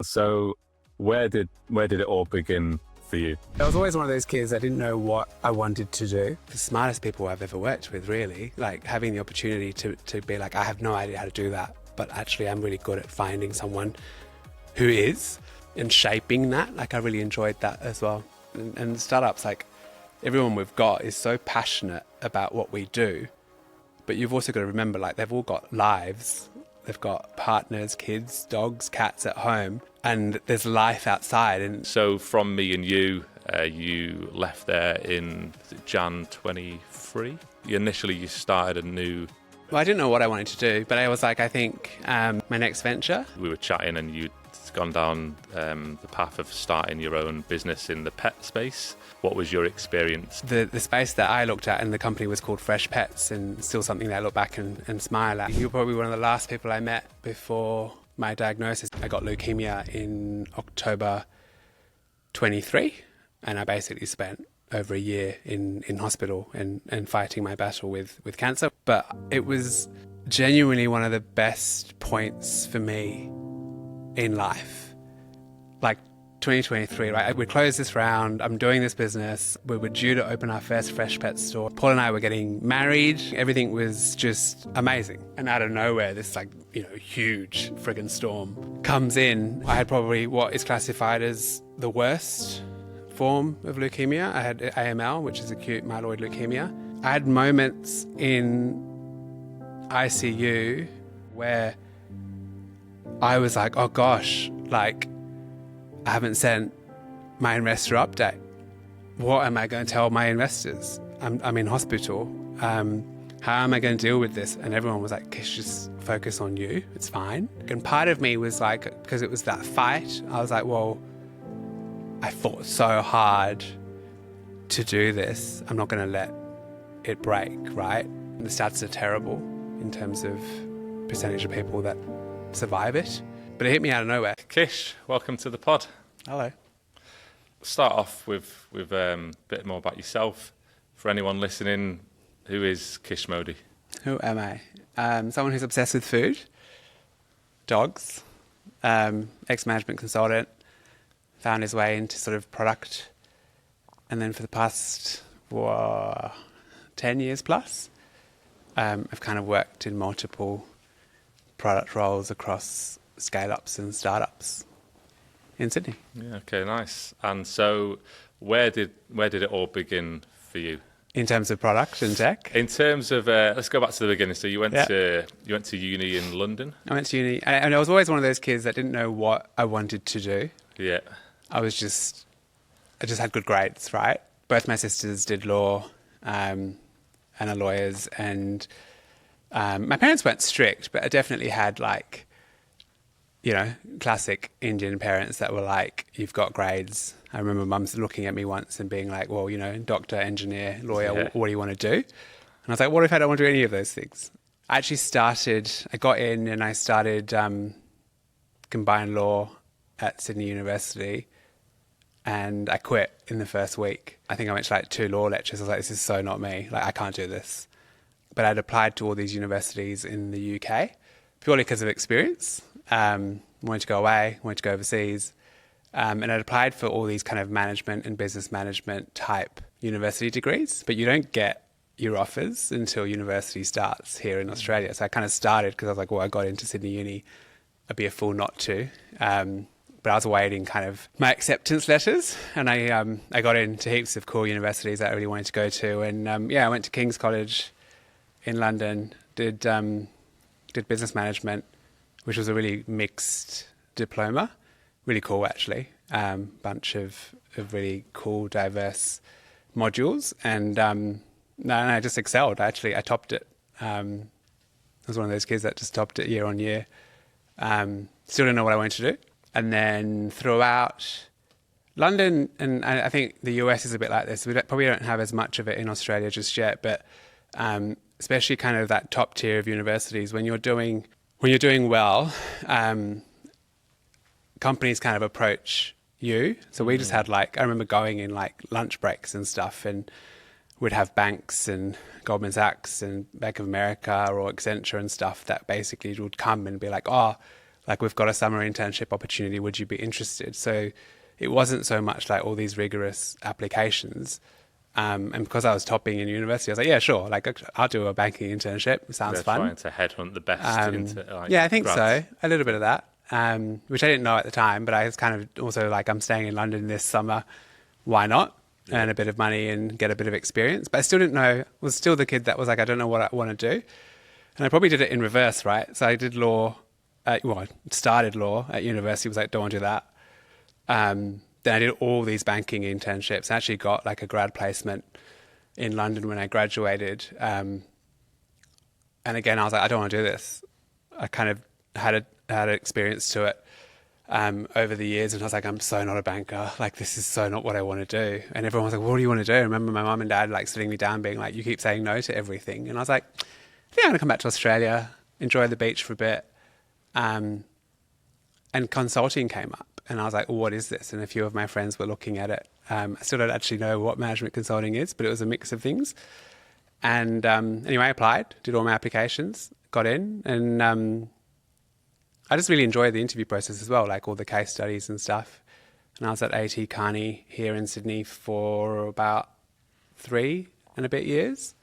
So where did it all begin for you? I was always one of those kids that didn't know what I wanted to do. The smartest people I've ever worked with, really. Like having the opportunity to be like, I have no idea how to do that, but actually I'm really good at finding someone who is and shaping that. Like I really enjoyed that as well. And startups, like everyone we've got is so passionate about what we do, but you've also got to remember, like they've all got lives. They've got partners, kids, dogs, cats at home, and there's life outside. And So from Me&u, you left there in Jan 23. Initially, you started a new. well, I didn't know what I wanted to do, but I was like, I think my next venture. We were chatting, and you'd gone down the path of starting your own business in the pet space. What was your experience? The space that I looked at in the company was called Fresh Pets, and still something that I look back and smile at. You were probably one of the last people I met before my diagnosis. I got leukemia in October 23, and I basically spent over a year in hospital and fighting my battle with cancer. But it was genuinely one of the best points for me in life. Like 2023, right? We closed this round. I'm doing this business. We were due to open our first Fresh Pet store. Paul and I were getting married. Everything was just amazing. And out of nowhere, this huge friggin' storm comes in. I had probably what is classified as the worst form of leukemia. I had AML, which is acute myeloid leukemia. I had moments in ICU where I was like, oh gosh, like I haven't sent my investor update. What am I going to tell my investors? I'm in hospital. How am I going to deal with this? And everyone was like, Kish, just focus on you. It's fine. And part of me was like, because it was that fight, I was like, well, I fought so hard to do this. I'm not going to let it break, right? And the stats are terrible in terms of percentage of people that survive it. But it hit me out of nowhere. Kish, welcome to the pod. Hello. Start off with a bit more about yourself. For anyone listening, who is Kish Modi? Who am I? Someone who's obsessed with food, dogs, ex-management consultant, found his way into sort of product. And then for the past 10 years plus, I've kind of worked in multiple product roles across scale-ups and startups in Sydney. Yeah, okay, nice. And so where did it all begin for you? In terms of product and tech? In terms of, let's go back to the beginning. So you went to uni in London? I went to uni, and I was always one of those kids that didn't know what I wanted to do. Yeah. I just had good grades, right? Both my sisters did law and are lawyers, and my parents weren't strict, but I definitely had classic Indian parents that were like, you've got grades. I remember mum's looking at me once and being like, well, doctor, engineer, lawyer, Yeah. what do you want to do? And I was like, what if I don't want to do any of those things? I got in and I started combined law at Sydney University, and I quit in the first week. I think I went to 2 law lectures. I was like, this is so not me. Like, I can't do this. But I'd applied to all these universities in the UK purely because of experience. Wanted to go away, wanted to go overseas. And I'd applied for all these kind of management and business management type university degrees, but you don't get your offers until university starts here in Australia. So I kind of started because I was like, well, I got into Sydney Uni. I'd be a fool not to. But I was awaiting kind of my acceptance letters, and I got into heaps of cool universities that I really wanted to go to. And I went to King's College in London, did business management, which was a really mixed diploma. Really cool, actually. Bunch of really cool, diverse modules. And I just excelled. I topped it. I was one of those kids that just topped it year on year. Still didn't know what I wanted to do. And then throughout London, and I think the US is a bit like this. We probably don't have as much of it in Australia just yet, but especially kind of that top tier of universities, when you're doing well, companies kind of approach you. So we just had I remember going in lunch breaks and stuff, and we'd have banks and Goldman Sachs and Bank of America or Accenture and stuff that basically would come and be like, oh, like, we've got a summer internship opportunity. Would you be interested? So it wasn't so much like all these rigorous applications. And because I was topping in university, I was like, yeah, sure. Like, I'll do a banking internship. It sounds They're fun. trying to headhunt the best into Yeah, I think grads. so. A little bit of that, which I didn't know at the time, but I was kind of also like, I'm staying in London this summer. Why not? Earn a bit of money and get a bit of experience. But I still didn't know, was still the kid that was like, I don't know what I want to do. And I probably did it in reverse, right? So I did law, I started law at university, was like, don't want to do that. Then I did all these banking internships. I actually got like a grad placement in London when I graduated. And again, I was like, I don't want to do this. I kind of had an experience to it over the years, and I was like, I'm so not a banker. Like, this is so not what I want to do. And everyone was like, what do you want to do? I remember my mum and dad like sitting me down being like, you keep saying no to everything. And I was like, I think I'm going to come back to Australia, enjoy the beach for a bit. And consulting came up. And I was like, well, what is this? And a few of my friends were looking at it. I still don't actually know what management consulting is, but it was a mix of things. And anyway, I applied, did all my applications, got in. And I just really enjoyed the interview process as well, like all the case studies and stuff. And I was at AT Kearney here in Sydney for about 3 and a bit years.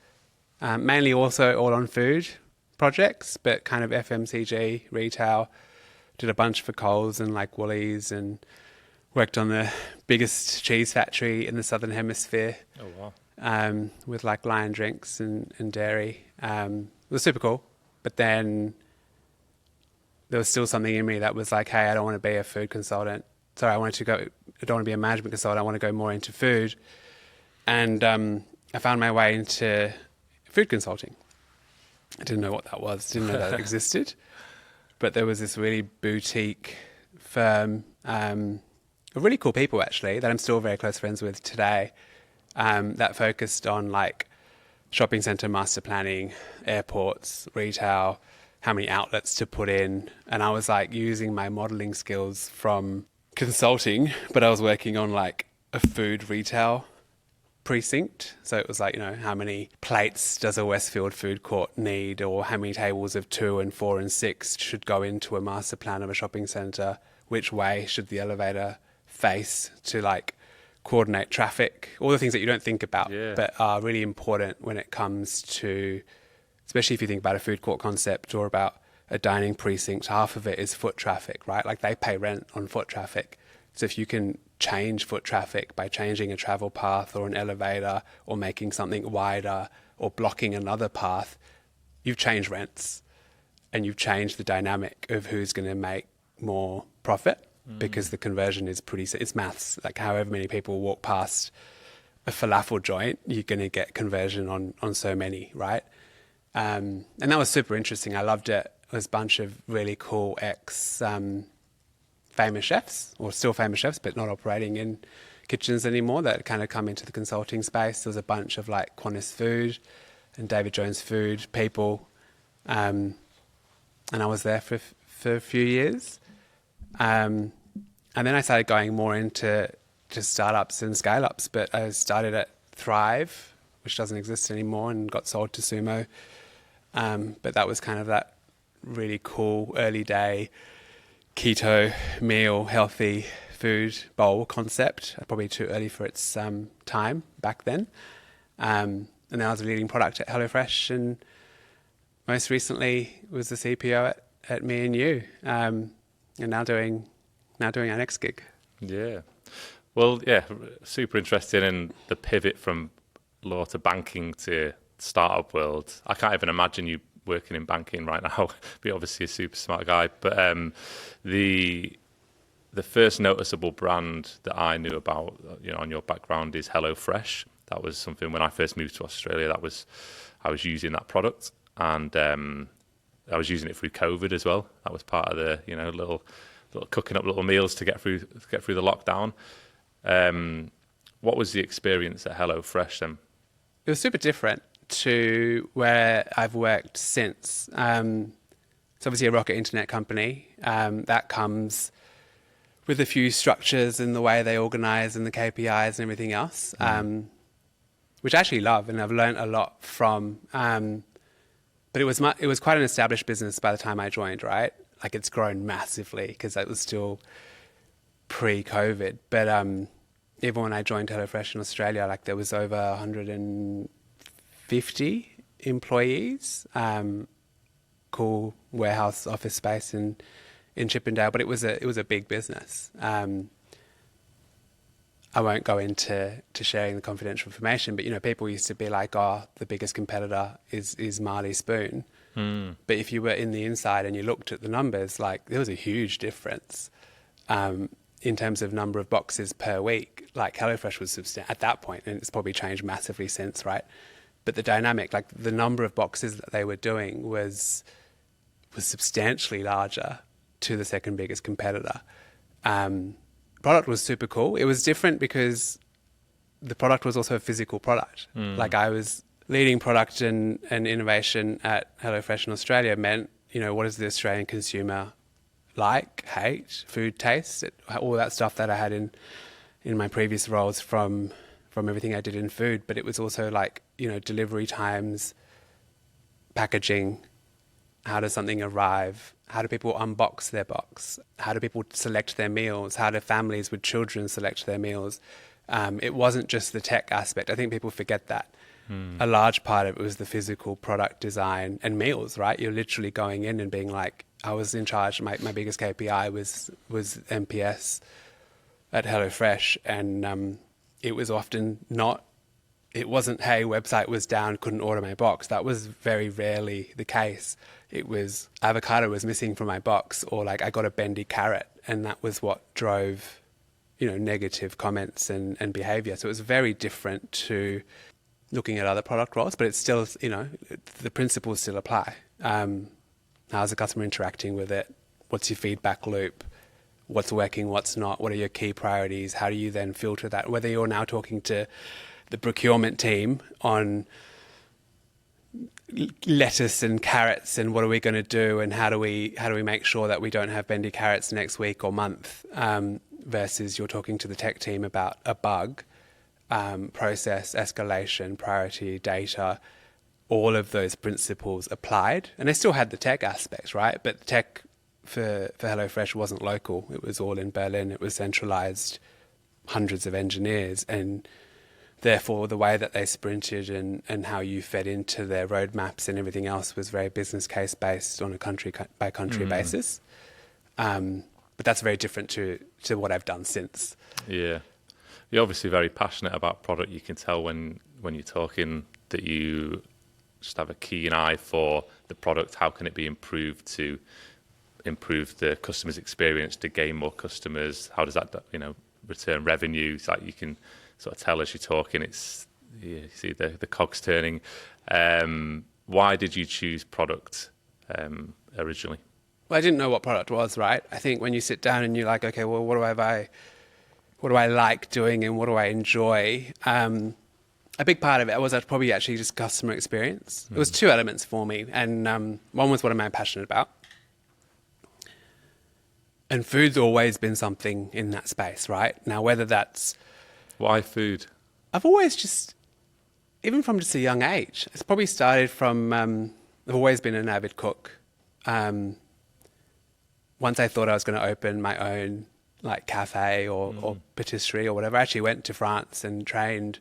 Mainly also all on food projects, but kind of FMCG, retail. Did a bunch for Coles and like Woolies, and worked on the biggest cheese factory in the Southern Hemisphere. Oh, wow. With like Lion Drinks and dairy. It was super cool. But then there was still something in me that was like, hey, I don't want to be a food consultant. Sorry, I don't want to be a management consultant. I want to go more into food. And I found my way into food consulting. I didn't know what that was, didn't know that it existed. But there was this really boutique firm of really cool people, actually, that I'm still very close friends with today, that focused on like shopping centre master planning, airports, retail, how many outlets to put in. And I was like using my modelling skills from consulting, but I was working on like a food retail precinct. So it was like, how many plates does a Westfield food court need, or how many tables of 2 and 4 and 6 should go into a master plan of a shopping centre? Which way should the elevator face to like coordinate traffic? All the things that you don't think about, but are really important when it comes to, especially if you think about a food court concept or about a dining precinct. Half of it is foot traffic, right? Like, they pay rent on foot traffic. So if you can change foot traffic by changing a travel path or an elevator, or making something wider, or blocking another path, you've changed rents, and you've changed the dynamic of who's going to make more profit, because the conversion is it's maths. Like, however many people walk past a falafel joint, you're going to get conversion on so many, right? And that was super interesting. I loved it. It was a bunch of really cool famous chefs, or still famous chefs, but not operating in kitchens anymore, that kind of come into the consulting space. There was a bunch of like Qantas Food and David Jones Food people. And I was there for a few years. And then I started going more into just startups and scale-ups, but I started at Thrive, which doesn't exist anymore, and got sold to Sumo. But that was kind of that really cool early day keto meal, healthy food bowl concept. Probably too early for its time back then. And then I was a leading product at HelloFresh, and most recently was the CPO at Me&u, and now doing our next gig. Yeah. Well, yeah, super interesting in the pivot from law to banking to startup world. I can't even imagine you working in banking right now. But obviously a super smart guy. But the first noticeable brand that I knew about, on your background, is HelloFresh. That was something when I first moved to Australia. I was using that product, and I was using it through COVID as well. That was part of the little cooking up little meals to get through the lockdown. What was the experience at HelloFresh then? It was super different to where I've worked since. It's obviously a rocket internet company. That comes with a few structures in the way they organise and the KPIs and everything else, which I actually love and I've learned a lot from. But it was quite an established business by the time I joined, right? like it's grown massively because that was still pre-COVID. But even when I joined HelloFresh in Australia, like there was over 150 employees, cool warehouse office space in Chippendale, but it was a big business. I won't go into sharing the confidential information, but people used to be like, "Oh, the biggest competitor is Marley Spoon." But if you were in the inside and you looked at the numbers, like there was a huge difference in terms of number of boxes per week. Like HelloFresh was substantial at that point, and it's probably changed massively since, right? But the dynamic, like the number of boxes that they were doing was substantially larger to the second biggest competitor. Product was super cool. It was different because the product was also a physical product. Like I was leading product and innovation at HelloFresh in Australia meant, what does the Australian consumer like, hate, food taste, all that stuff that I had in my previous roles from everything I did in food. But it was also like, delivery times, packaging, how does something arrive? How do people unbox their box? How do people select their meals? How do families with children select their meals? It wasn't just the tech aspect. I think people forget that. A large part of it was the physical product design and meals, right? You're literally going in and being like, I was in charge. My biggest KPI was MPS at HelloFresh, and it was often not. It wasn't, hey, website was down, couldn't order my box. That was very rarely the case. It was avocado was missing from my box, or like I got a bendy carrot, and that was what drove, negative comments and behavior. So it was very different to looking at other product roles, but it's still, the principles still apply. How's the customer interacting with it? What's your feedback loop? What's working, what's not? What are your key priorities? How do you then filter that? Whether you're now talking to the procurement team on lettuce and carrots and what are we going to do and how do we make sure that we don't have bendy carrots next week or month, versus you're talking to the tech team about a bug, process, escalation, priority, data, all of those principles applied. And they still had the tech aspects, right? But the tech for HelloFresh wasn't local. It was all in Berlin. It was centralized, hundreds of engineers, and therefore the way that they sprinted and how you fed into their roadmaps and everything else was very business case based on a country by country basis. But that's very different to what I've done since. Yeah. You're obviously very passionate about product. You can tell when you're talking that you just have a keen eye for the product. How can it be improved to improve the customer's experience, to gain more customers? How does that, return revenue? It's like you can sort of tell as you're talking. You see the cogs turning. Why did you choose product originally? Well, I didn't know what product was, right? I think when you sit down and you're like, okay, well, what do I buy? What do I like doing and what do I enjoy? A big part of it was probably actually just customer experience. It was two elements for me. And one was what am I passionate about? And food's always been something in that space, right? Now, whether that's... Why food? I've always just, even from just a young age, it's probably started from, I've always been an avid cook. Once I thought I was going to open my own like cafe or patisserie or whatever, I actually went to France and trained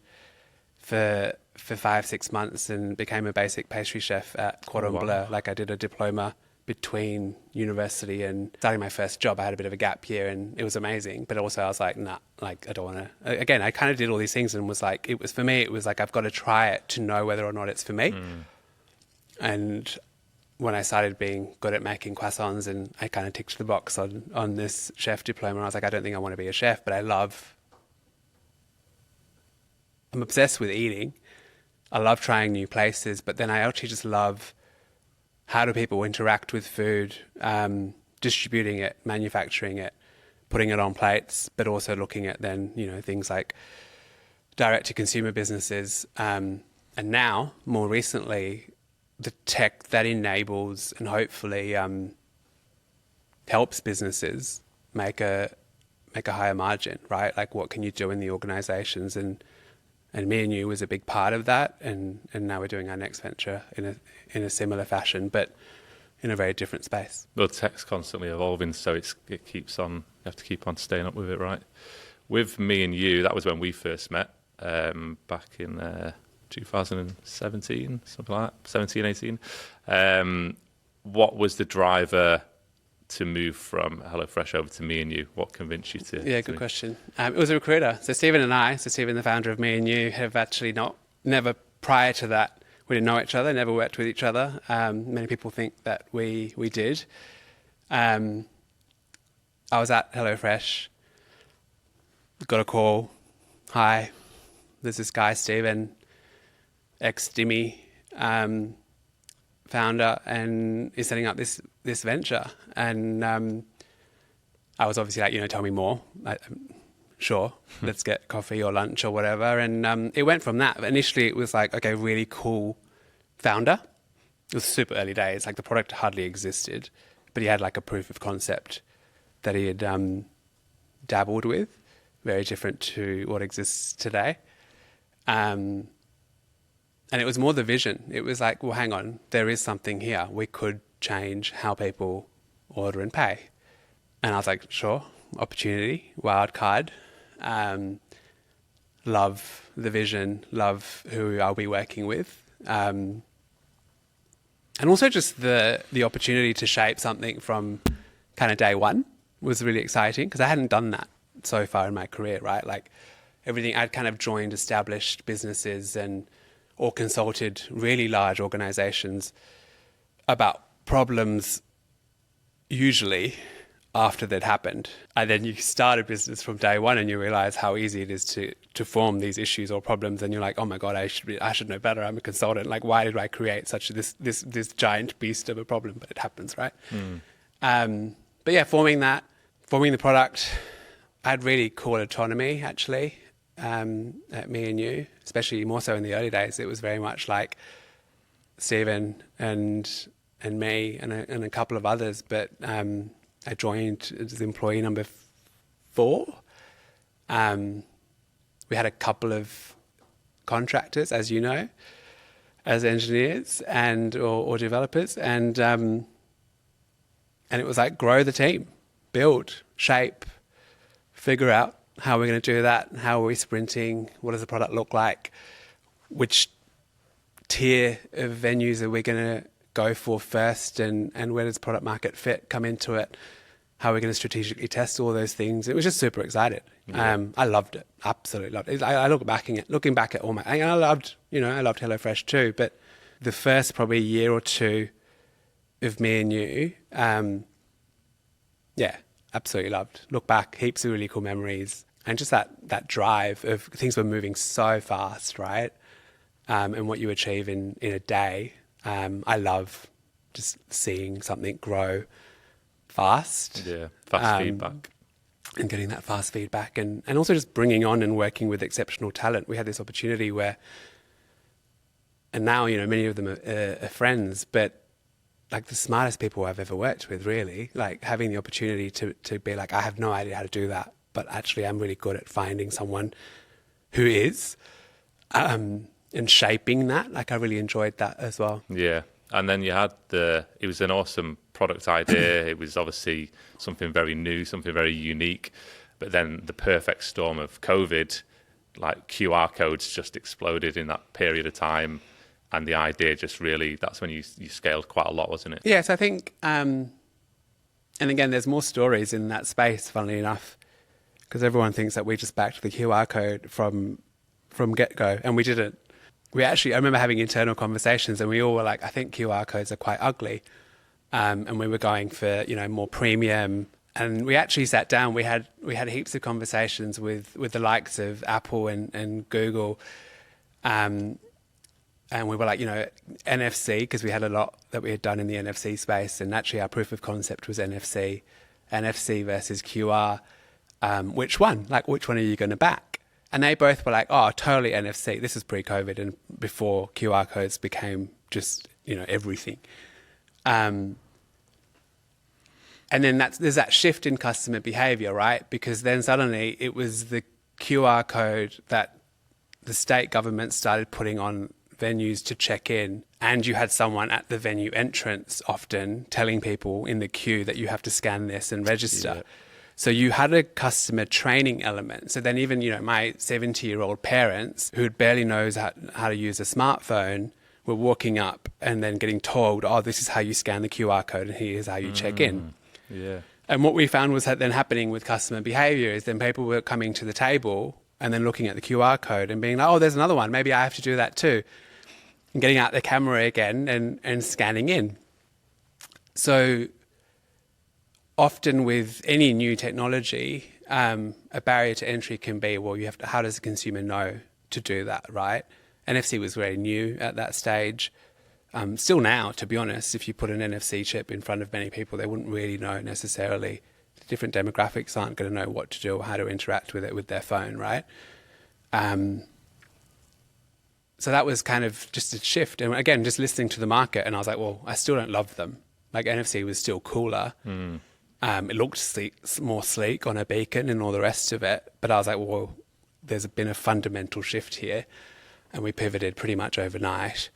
for 5-6 months and became a basic pastry chef at Cordon Bleu. Like I did a diploma between university and starting my first job. I had a bit of a gap year and it was amazing. But also I was like, nah, like I don't want to. Again, I kind of did all these things and was like, for me, it was like, I've got to try it to know whether or not it's for me. And when I started being good at making croissants and I kind of ticked the box on this chef diploma, I was like, I don't think I want to be a chef, but I'm obsessed with eating. I love trying new places, but then I actually just love how do people interact with food, distributing it, manufacturing it, putting it on plates, but also looking at then, things like direct to consumer businesses. And now, more recently, the tech that enables and hopefully helps businesses make a higher margin, right? Like what can you do in the organizations? And Me&u was a big part of that. And now we're doing our next venture in a similar fashion. But in a very different space. Well, tech's constantly evolving, so it keeps on. You have to keep on staying up with it, right? With Me&u, that was when we first met, back in 2017, something like that, 17, 18. What was the driver to move from HelloFresh over to Me&u? What convinced you to? Yeah, good question. It was a recruiter. So Stephen, the founder of Me&u, have actually never prior to that, we didn't know each other, never worked with each other. Many people think that we did. I was at HelloFresh, got a call. Hi, there's this guy, Stephen, ex-Dimmy, founder, and is setting up this venture. And I was obviously like, tell me more. Sure, let's get coffee or lunch or whatever. And it went from that. Initially, it was like, okay, really cool founder. It was super early days. Like the product hardly existed, but he had like a proof of concept that he had dabbled with, very different to what exists today. And it was more the vision. It was like, well, hang on, there is something here. We could change how people order and pay. And I was like, sure, opportunity, wild card. Love the vision, love who I'll be working with. And also just the opportunity to shape something from kind of day one was really exciting because I hadn't done that so far in my career, right? Like everything, I'd kind of joined established businesses or consulted really large organizations about problems usually after they'd happened. And then you start a business from day one and you realize how easy it is to form these issues or problems. And you're like, oh my God, I should know better. I'm a consultant. Like, why did I create such this giant beast of a problem? But it happens, right? But yeah, forming the product, I had really cool autonomy actually at Me&u, especially more so in the early days. It was very much like Stephen and me and a couple of others, but I joined as employee number 4. We had a couple of contractors, as you know, as engineers or developers, and it was like grow the team, build, shape, figure out how we're going to do that, how are we sprinting, what does the product look like, which tier of venues are we going to go for first, and where does product market fit come into it, how are we going to strategically test all those things. It was just super excited. Yeah. I loved it, absolutely loved it. I looking back at all I loved HelloFresh too, but the first probably year or two of Me&u, absolutely loved. Look back, heaps of really cool memories, and just that drive of things were moving so fast, right? And what you achieve in a day. I love just seeing something grow fast. Yeah, fast feedback. And getting that fast feedback and also just bringing on and working with exceptional talent. We had this opportunity where, and now, many of them are friends, but like the smartest people I've ever worked with, really, like having the opportunity to be like, I have no idea how to do that, but actually I'm really good at finding someone who is, and shaping that. Like I really enjoyed that as well. Yeah. And then you had it was an awesome product idea. It was obviously something very new, something very unique. But then the perfect storm of COVID, like QR codes just exploded in that period of time. And the idea just really, that's when you scaled quite a lot, wasn't it? Yes, I think, and again, there's more stories in that space, funnily enough, because everyone thinks that we just backed the QR code from get-go, and we didn't. I remember having internal conversations and we all were like, I think QR codes are quite ugly. And we were going for, more premium. And we actually sat down, we had heaps of conversations with the likes of Apple and Google. And we were like, NFC, because we had a lot that we had done in the NFC space. And actually our proof of concept was NFC versus QR. Which one? Like, which one are you going to back? And they both were like, oh, totally NFC. This is pre-COVID and before QR codes became just, everything. And then there's that shift in customer behavior, right? Because then suddenly it was the QR code that the state government started putting on venues to check in, and you had someone at the venue entrance often telling people in the queue that you have to scan this and register. Yeah. So you had a customer training element. So then even, my 70-year-old parents who barely knows how to use a smartphone were walking up and then getting told, oh, this is how you scan the QR code and here's how you check in. Yeah. And what we found was that then happening with customer behavior is then people were coming to the table and then looking at the QR code and being like, oh, there's another one. Maybe I have to do that too. And getting out the camera again and scanning in. So often with any new technology, a barrier to entry can be, well, how does the consumer know to do that, right? NFC was very new at that stage. Still now, to be honest, if you put an NFC chip in front of many people, they wouldn't really know necessarily. Different demographics aren't going to know what to do or how to interact with it with their phone, right? So that was kind of just a shift. And again, just listening to the market, and I was like, well, I still don't love them. Like NFC was still cooler. It looked more sleek on a beacon and all the rest of it. But I was like, well, there's been a fundamental shift here. And we pivoted pretty much overnight.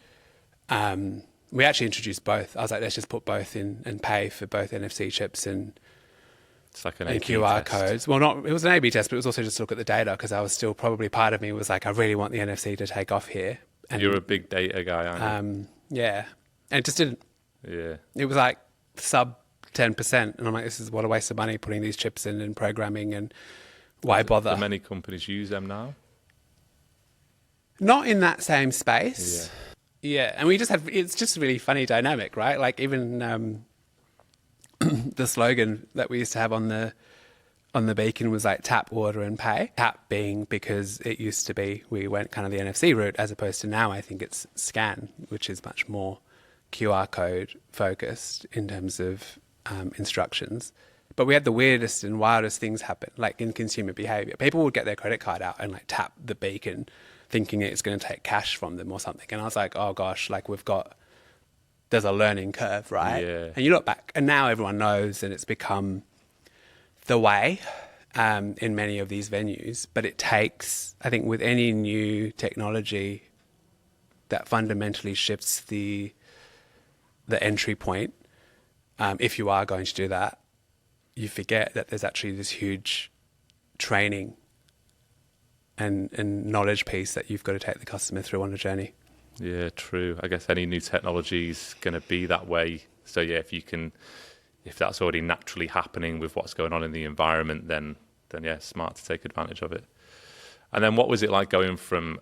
We actually introduced both. I was like, let's just put both in and pay for both NFC chips and It's like an and A/B QR test. codes. Well, it was an A/B test, but it was also just to look at the data because I was still probably part of me was like, I really want the NFC to take off here. And You're a big data guy, aren't yeah, and it just didn't. you? Yeah. It was like sub 10%, and I'm like, this is what a waste of money putting these chips in and programming, and why bother? Do many companies use them now? Not in that same space. Yeah, and it's just a really funny dynamic, right? Like even the slogan that we used to have on the beacon was like tap, order and pay. Tap being because it used to be we went kind of the NFC route as opposed to now I think it's scan, which is much more QR code focused in terms of instructions. But we had the weirdest and wildest things happen, like in consumer behavior. People would get their credit card out and like tap the beacon thinking it's going to take cash from them or something. And I was like, oh gosh, like there's a learning curve, right? Yeah. And you look back and now everyone knows and it's become the way in many of these venues. But it takes, I think with any new technology that fundamentally shifts the entry point, if you are going to do that, you forget that there's actually this huge training and knowledge piece that you've got to take the customer through on a journey. Yeah, true. I guess any new technology is going to be that way. So yeah, if that's already naturally happening with what's going on in the environment, then yeah, smart to take advantage of it. And then what was it like going from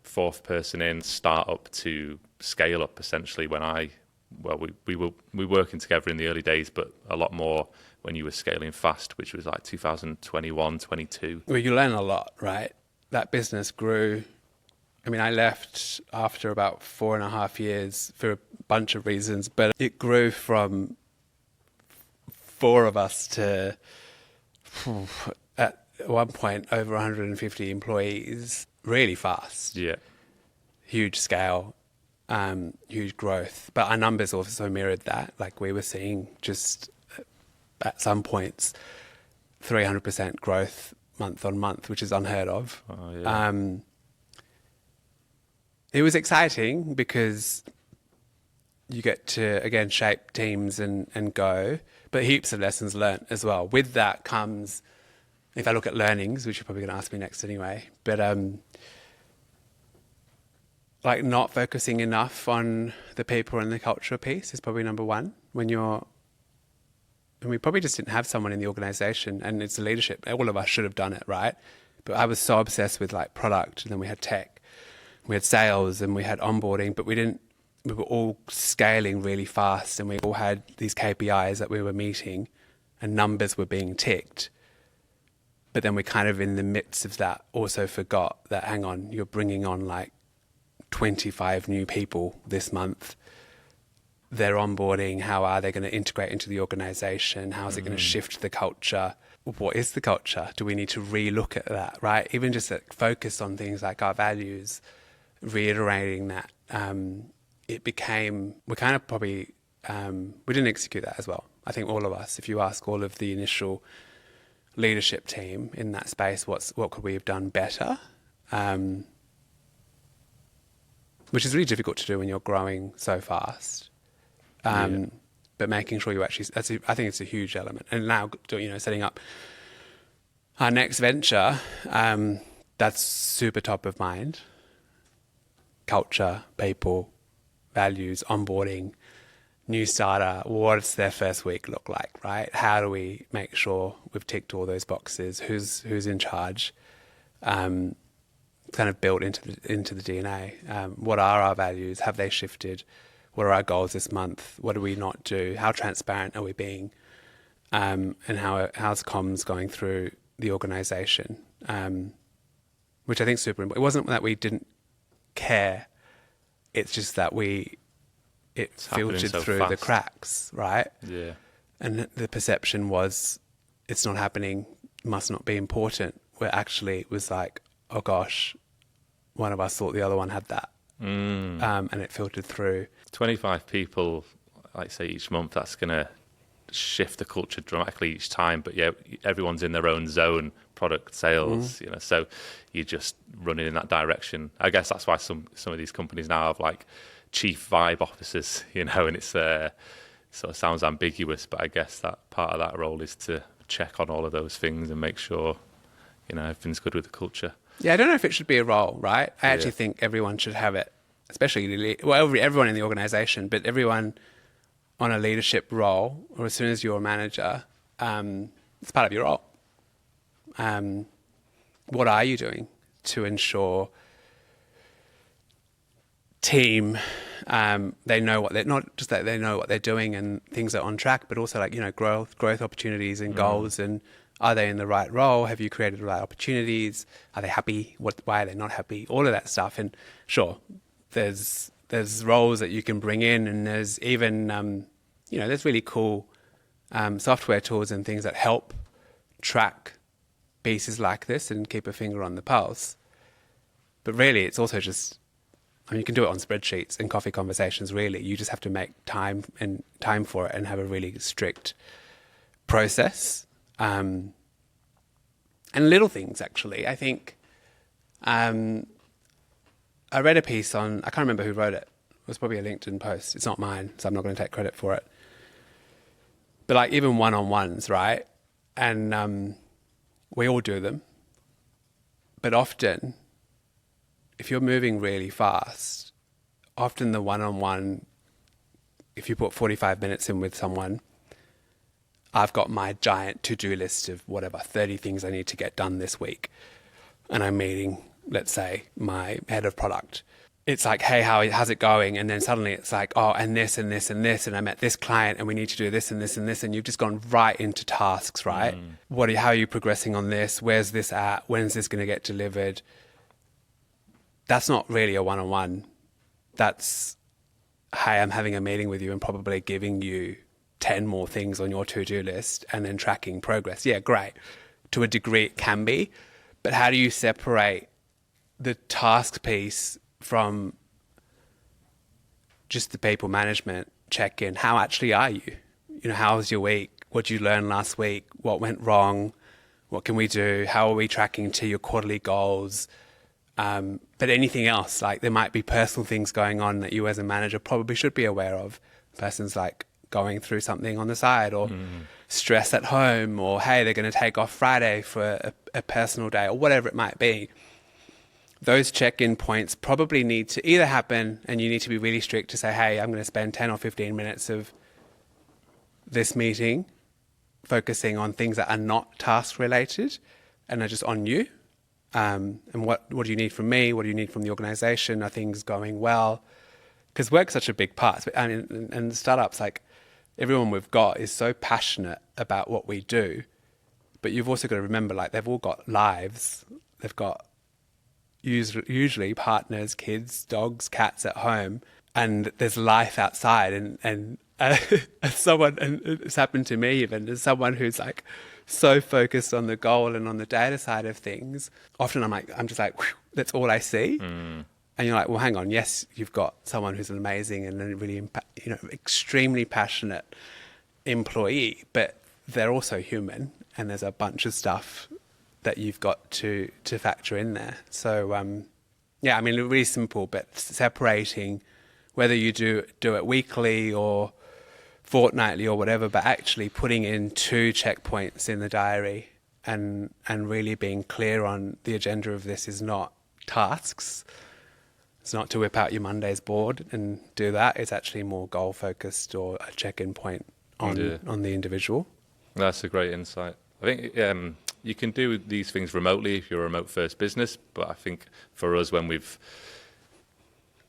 fourth person in startup to scale up? Essentially, we were working together in the early days, but a lot more when you were scaling fast, which was like 2021, 22. Well, you learn a lot, right? That business grew. I mean, I left after about 4.5 years for a bunch of reasons, but it grew from 4 of us to, at one point, over 150 employees really fast. Yeah. Huge scale, huge growth. But our numbers also mirrored that. Like we were seeing just at some points 300% growth month on month, which is unheard of. Oh, yeah. It was exciting because you get to, again, shape teams and go, but heaps of lessons learnt as well. With that comes, if I look at learnings, which you're probably going to ask me next anyway, but like not focusing enough on the people and the culture piece is probably number one. And we probably just didn't have someone in the organisation, and it's the leadership. All of us should have done it, right? But I was so obsessed with like product, and then we had tech, we had sales, and we had onboarding, but we were all scaling really fast, and we all had these KPIs that we were meeting, and numbers were being ticked. But then we kind of in the midst of that also forgot that, hang on, you're bringing on like 25 new people this month. They're onboarding. How are they going to integrate into the organisation? How is it going to shift the culture? What is the culture? Do we need to re-look at that, right? Even just focus on things like our values, reiterating that. It became, we kind of probably, we didn't execute that as well. I think all of us, if you ask all of the initial leadership team in that space, what could we have done better? which is really difficult to do when you're growing so fast. But making sure you actually, I think it's a huge element. And now, setting up our next venture, that's super top of mind. Culture, people, values, onboarding, new starter, what's their first week look like, right? How do we make sure we've ticked all those boxes? Who's in charge? Kind of built into the DNA. What are our values? Have they shifted? What are our goals this month? What do we not do? How transparent are we being? And how's comms going through the organisation? Which I think is super important. It wasn't that we didn't care. It's just that it filtered through the cracks, right? Yeah. And the perception was it's not happening, must not be important. Where actually it was like, oh gosh, one of us thought the other one had that. And it filtered through. 25 people, like say each month, that's going to shift the culture dramatically each time. But yeah, everyone's in their own zone, product sales, so you're just running in that direction. I guess that's why some of these companies now have like chief vibe officers, and it's sort of sounds ambiguous, but I guess that part of that role is to check on all of those things and make sure, everything's good with the culture. Yeah, I don't know if it should be a role, right? I actually think everyone should have it, especially everyone in the organisation, but everyone on a leadership role, or as soon as you're a manager, it's part of your role. What are you doing to ensure team they know what they're not just that they know what they're doing and things are on track, but also growth opportunities and goals, and are they in the right role? Have you created the right opportunities? Are they happy? Why are they not happy? All of that stuff. And sure, there's roles that you can bring in, and there's even there's really cool software tools and things that help track pieces like this and keep a finger on the pulse. But really, it's also just, you can do it on spreadsheets and coffee conversations, really. You just have to make time for it and have a really strict process. And little things, actually. I think I read a piece I can't remember who wrote it. It was probably a LinkedIn post. It's not mine, so I'm not going to take credit for it. But like even one-on-ones, right? And we all do them. But often, if you're moving really fast, often the one-on-one, if you put 45 minutes in with someone, I've got my giant to-do list of 30 things I need to get done this week. And I'm meeting, let's say, my head of product. It's like, hey, how's it going? And then suddenly it's like, oh, and this and this and this, and I met this client and we need to do this and this and this, and you've just gone right into tasks, right? How are you progressing on this? Where's this at? When's this going to get delivered? That's not really a one-on-one. That's, hey, I'm having a meeting with you and probably giving you 10 more things on your to-do list and then tracking progress. Yeah, great. To a degree it can be, but how do you separate the task piece from just the people management check-in? How actually are you? How was your week? What did you learn last week? What went wrong? What can we do? How are we tracking to your quarterly goals? But anything else, like there might be personal things going on that you as a manager probably should be aware of. Person's like going through something on the side, or stress at home, or hey, they're going to take off Friday for a personal day, or whatever it might be. Those check-in points probably need to either happen, and you need to be really strict to say, hey, I'm going to spend 10 or 15 minutes of this meeting focusing on things that are not task related and are just on you. And what do you need from me? What do you need from the organization? Are things going well? Because work's such a big part. And startups, like everyone we've got is so passionate about what we do, but you've also got to remember, like they've all got lives. They've got usually partners, kids, dogs, cats at home, and there's life outside. And as someone, and it's happened to me even, as someone who's like so focused on the goal and on the data side of things, often I'm just like, whew, that's all I see. And you're like, well, hang on. Yes, you've got someone who's an amazing and a really, extremely passionate employee, but they're also human, and there's a bunch of stuff that you've got to factor in there. So, Yeah, I mean, really simple, but separating whether you do it weekly or fortnightly or whatever, but actually putting in 2 checkpoints in the diary and really being clear on the agenda of this is not tasks. It's not to whip out your Monday's board and do that. It's actually more goal focused or a check-in point on the individual. That's a great insight. I think you can do these things remotely if you're a remote first business, but I think for us,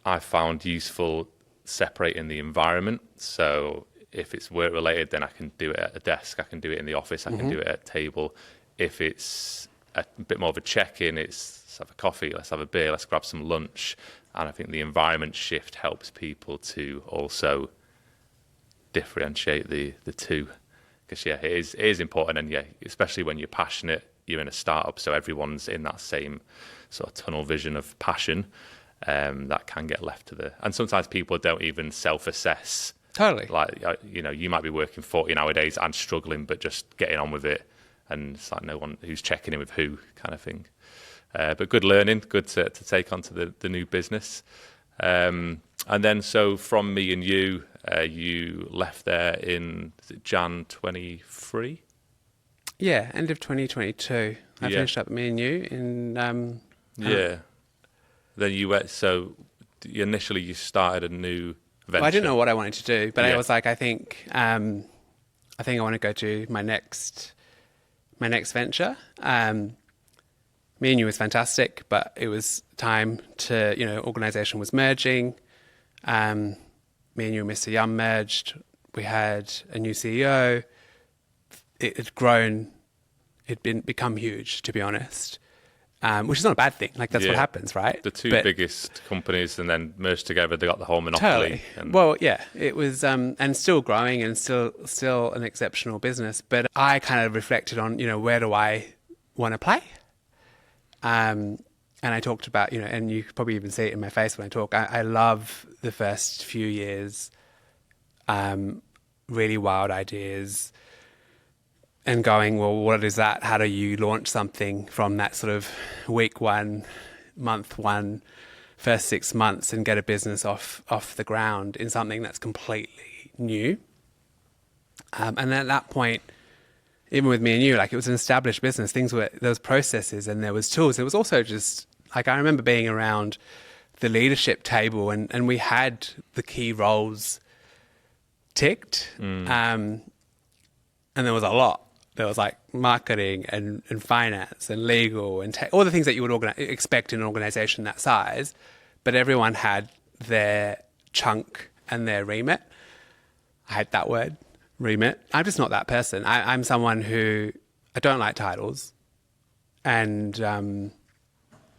I found useful separating the environment. So if it's work related, then I can do it at a desk, I can do it in the office, I can do it at a table. If it's a bit more of a check-in, it's let's have a coffee, let's have a beer, let's grab some lunch. And I think the environment shift helps people to also differentiate the two. Because, yeah, it is important. And, yeah, especially when you're passionate, you're in a startup, so everyone's in that same sort of tunnel vision of passion. That can get left to the... And sometimes people don't even self-assess. Totally. Like, you might be working 14-hour days and struggling, but just getting on with it. And it's like no one who's checking in with who kind of thing. But good learning, good to take onto the new business. And then so from Me&u, you left there in Jan 23? Yeah, end of 2022. I finished up Me&u in... yeah. Then you went, so initially you started a new venture. Well, I didn't know what I wanted to do, but I was like, I think I want to go to my next venture. Me&u was fantastic, but it was time to, organisation was merging. Me&u and Mr. Yum merged. We had a new CEO. It had grown. It'd become huge, to be honest, which is not a bad thing. Like, that's what happens, right? The two biggest companies and then merged together, they got the whole monopoly. Totally. Well, yeah, it was, and still growing and still an exceptional business. But I kind of reflected on, where do I want to play? And I talked about, and you could probably even see it in my face when I talk. I love the first few years, really wild ideas, and going, well, what is that? How do you launch something from that sort of week 1, month 1, first 6 months and get a business off the ground in something that's completely new? And at that point, even with Me&u, like, it was an established business. There was processes and there was tools. It was also just, like, I remember being around the leadership table and we had the key roles ticked. And there was a lot. There was like marketing and finance and legal and tech, all the things that you would expect in an organization that size, but everyone had their chunk and their remit. I hate that word, remit. I'm just not that person. I'm someone who, I don't like titles, and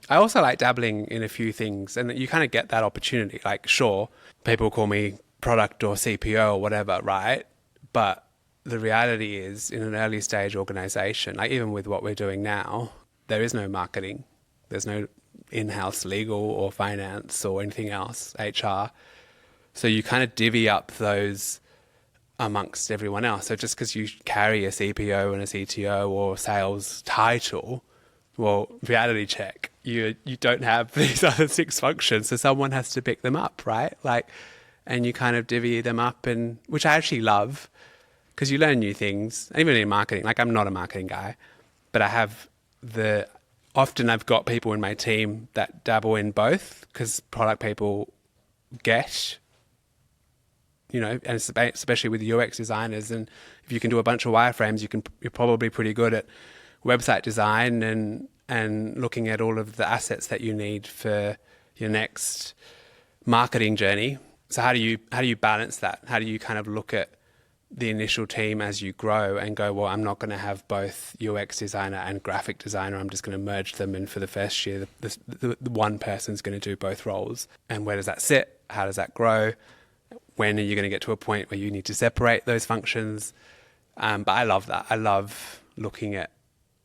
I also like dabbling in a few things, and you kind of get that opportunity. Like, sure, people call me product or CPO or whatever, right? But the reality is, in an early stage organization, like even with what we're doing now, there is no marketing. There's no in-house legal or finance or anything else, HR. So you kind of divvy up those amongst everyone else. So just because you carry a CPO and a CTO or sales title, well, reality check, you don't have these other 6 functions, so someone has to pick them up, right? Like, and you kind of divvy them up, and which I actually love, because you learn new things. And even in marketing, like, I'm not a marketing guy, but often I've got people in my team that dabble in both, because product people get, and especially with UX designers, and if you can do a bunch of wireframes, you're probably pretty good at website design and looking at all of the assets that you need for your next marketing journey. So how do you balance that? How do you kind of look at the initial team as you grow and go, well, I'm not going to have both UX designer and graphic designer. I'm just going to merge them. And for the first year, the one person's going to do both roles. And where does that sit? How does that grow? When are you going to get to a point where you need to separate those functions? But I love that. I love looking at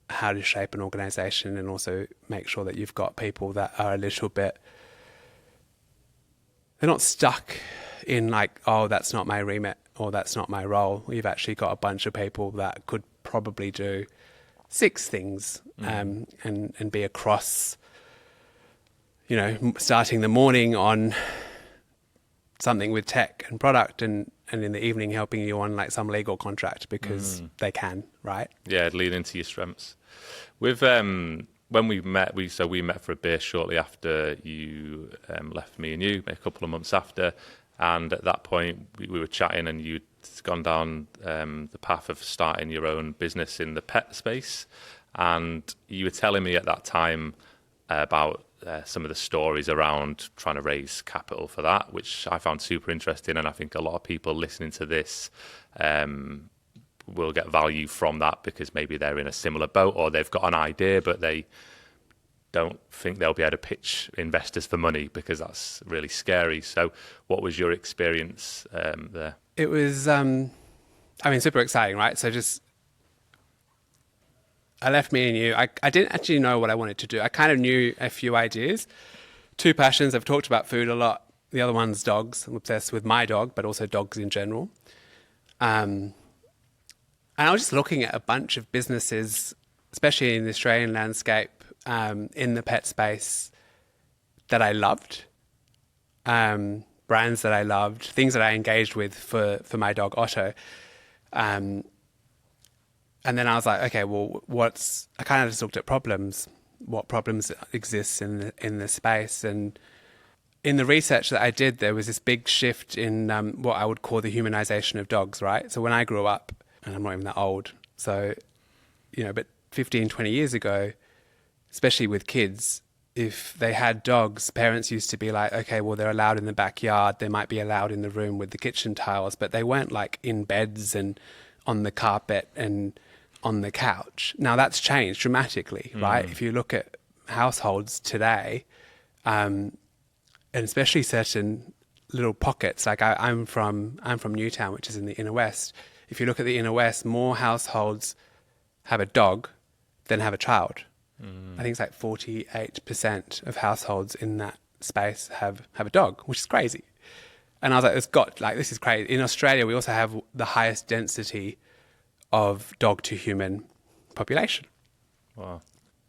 how to shape an organization and also make sure that you've got people that are a little bit, they're not stuck in like, oh, that's not my remit or that's not my role. You've actually got a bunch of people that could probably do 6 things and be across, starting the morning on something with tech and product, and in the evening helping you on like some legal contract because they can, right? Yeah, lean into your strengths. With when we met, we met for a beer shortly after you left Me&u, a couple of months after, and at that point we were chatting, and you'd gone down the path of starting your own business in the pet space, and you were telling me at that time about some of the stories around trying to raise capital for that, which I found super interesting, and I think a lot of people listening to this will get value from that because maybe they're in a similar boat or they've got an idea but they don't think they'll be able to pitch investors for money because that's really scary. So what was your experience there? It was, super exciting, right? So I left Me&u. I didn't actually know what I wanted to do. I kind of knew a few ideas. Two passions. I've talked about food a lot. The other one's dogs. I'm obsessed with my dog, but also dogs in general. And I was just looking at a bunch of businesses, especially in the Australian landscape, in the pet space that I loved, brands that I loved, things that I engaged with for my dog Otto. And then I was like, okay, well, I kind of just looked at problems, what problems exist in the space. And in the research that I did, there was this big shift in what I would call the humanization of dogs, right? So when I grew up, and I'm not even that old, so, but 15, 20 years ago, especially with kids, if they had dogs, parents used to be like, okay, well, they're allowed in the backyard, they might be allowed in the room with the kitchen tiles, but they weren't like in beds and on the carpet and on the couch. Now that's changed dramatically, right? If you look at households today, and especially certain little pockets, like I'm from Newtown, which is in the inner west. If you look at the inner west, more households have a dog than have a child. I think it's like 48% of households in that space have a dog, which is crazy. And I was like, this is crazy. In Australia, we also have the highest density of dog to human population. Wow.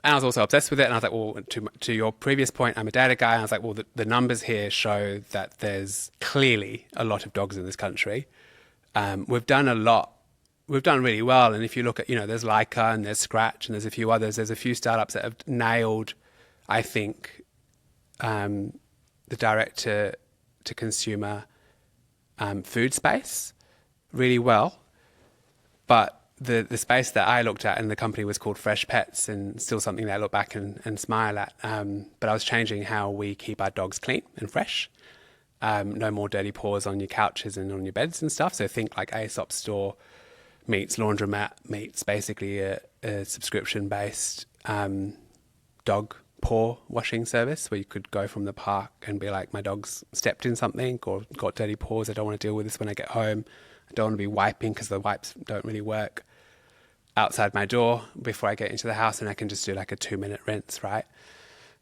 And I was also obsessed with it. And I was like, well, to your previous point, I'm a data guy. And I was like, well, the numbers here show that there's clearly a lot of dogs in this country. We've done a lot. We've done really well. And if you look at, there's Leica and there's Scratch and there's a few others. There's a few startups that have nailed, I think, the direct to consumer food space really well. But the space that I looked at in the company was called Fresh Pets, and still something that I look back and smile at. But I was changing how we keep our dogs clean and fresh. No more dirty paws on your couches and on your beds and stuff. So think like Aesop store meets laundromat meets basically a subscription-based dog paw washing service where you could go from the park and be like, my dog's stepped in something or got dirty paws. I don't want to deal with this when I get home. I don't want to be wiping because the wipes don't really work outside my door before I get into the house, and I can just do like a 2-minute rinse, right?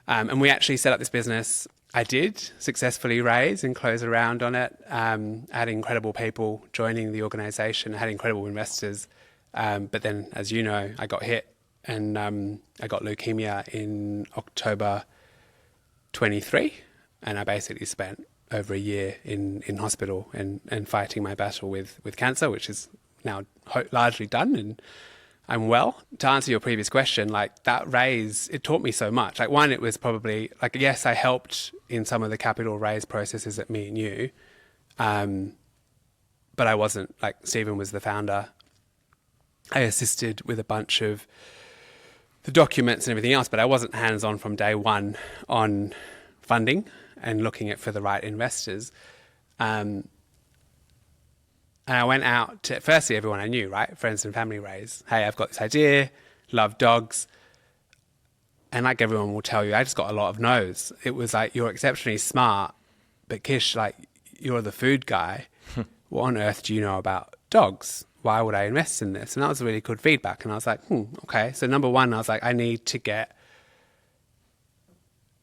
And we actually set up this business. I did successfully raise and close a round on it. I had incredible people joining the organization. I had incredible investors. But then, as you know, I got hit and I got leukemia in October 23. And I basically spent over a year in hospital and fighting my battle with cancer, which is now largely done. And I'm well. To answer your previous question, like that raise, it taught me so much. Like one, it was probably like, yes, I helped in some of the capital raise processes at Me&u. But I wasn't, like Stephen was the founder. I assisted with a bunch of the documents and everything else, but I wasn't hands-on from day one on funding and looking at for the right investors. And I went out to, firstly, everyone I knew, right? Friends and family raise. Hey, I've got this idea, love dogs. And like everyone will tell you, I just got a lot of no's. It was like, you're exceptionally smart, but Kish, like, you're the food guy. What on earth do you know about dogs? Why would I invest in this? And that was really good feedback. And I was like, okay. So number one, I was like, I need to get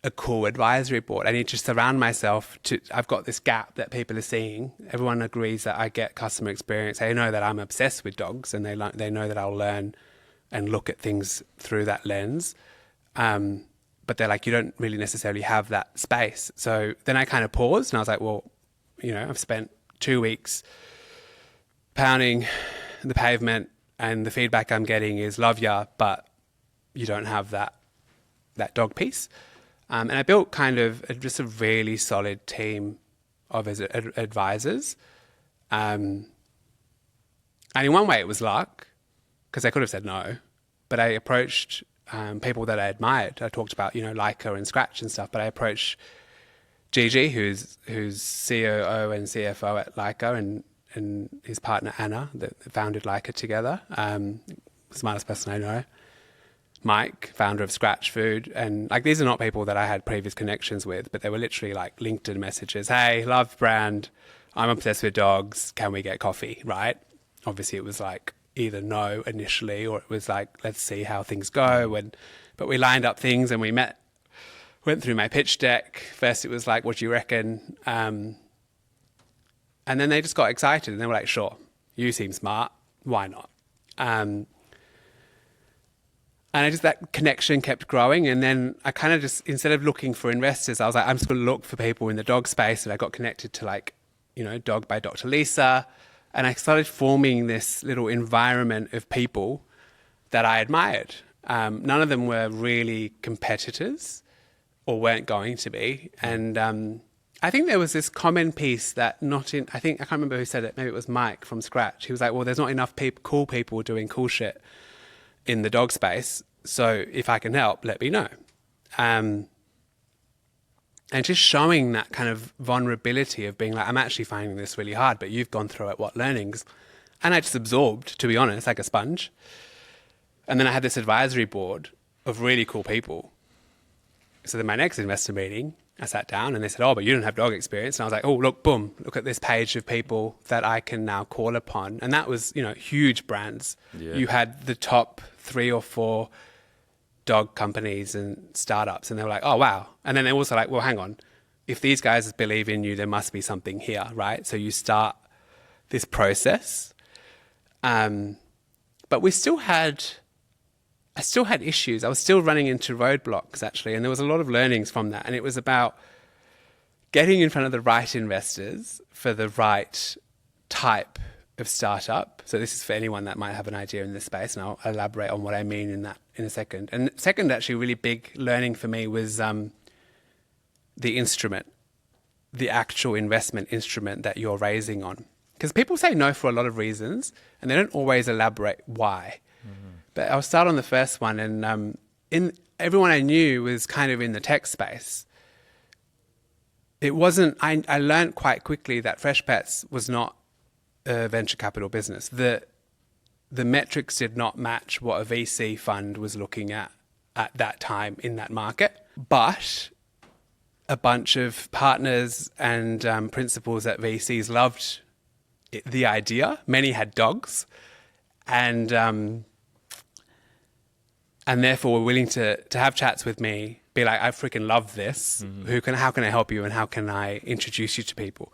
a cool advisory board. I need to surround myself I've got this gap that people are seeing. Everyone agrees that I get customer experience. They know that I'm obsessed with dogs, and they know that I'll learn and look at things through that lens. but they're like, you don't really necessarily have that space. So then I kind of paused and I was like, well, I've spent 2 weeks pounding the pavement and the feedback I'm getting is love ya, but you don't have that dog piece. And I built kind of just a really solid team of advisors. And in one way it was luck, because I could have said no, but I approached people that I admired. I talked about, Leica and Scratch and stuff, but I approached Gigi, who's COO and CFO at Leica, and his partner Anna, that founded Leica together, smartest person I know. Mike, founder of Scratch Food, and like these are not people that I had previous connections with, but they were literally like LinkedIn messages. Hey, love brand. I'm obsessed with dogs. Can we get coffee? Right? Obviously, it was like either no initially, or it was like let's see how things go. But we lined up things and we met. Went through my pitch deck. First, it was like, what do you reckon? And then they just got excited and they were like, sure, you seem smart. Why not? And that connection kept growing. And then I kind of just, instead of looking for investors, I was like, I'm just going to look for people in the dog space. And I got connected to Dog by Dr. Lisa. And I started forming this little environment of people that I admired. None of them were really competitors or weren't going to be. And I think there was this common piece that I can't remember who said it. Maybe it was Mike from Scratch. He was like, well, there's not enough cool people doing cool shit in the dog space, so if I can help, let me know. And just showing that kind of vulnerability of being like, I'm actually finding this really hard, but you've gone through it, what learnings? And I just absorbed, to be honest, like a sponge. And then I had this advisory board of really cool people. So then my next investor meeting, I sat down and they said, oh, but you don't have dog experience. And I was like, oh, look at this page of people that I can now call upon. And that was, huge brands. Yeah. You had the top 3 or 4 dog companies and startups. And they were like, oh, wow. And then they also like, well, hang on. If these guys believe in you, there must be something here, right? So you start this process. But I still had issues. I was still running into roadblocks, actually, and there was a lot of learnings from that. And it was about getting in front of the right investors for the right type of startup. So this is for anyone that might have an idea in this space, and I'll elaborate on what I mean in that in a second. And second, actually, really big learning for me was the instrument, the actual investment instrument that you're raising on. Because people say no for a lot of reasons, and they don't always elaborate why. But I'll start on the first one, and everyone I knew was kind of in the tech space. It wasn't. I learned quite quickly that Fresh Pets was not a venture capital business. The metrics did not match what a VC fund was looking at that time in that market. But a bunch of partners and principals at VCs loved the idea. Many had dogs, and therefore were willing to have chats with me, be like, I freaking love this. Mm-hmm. How can I help you, and how can I introduce you to people?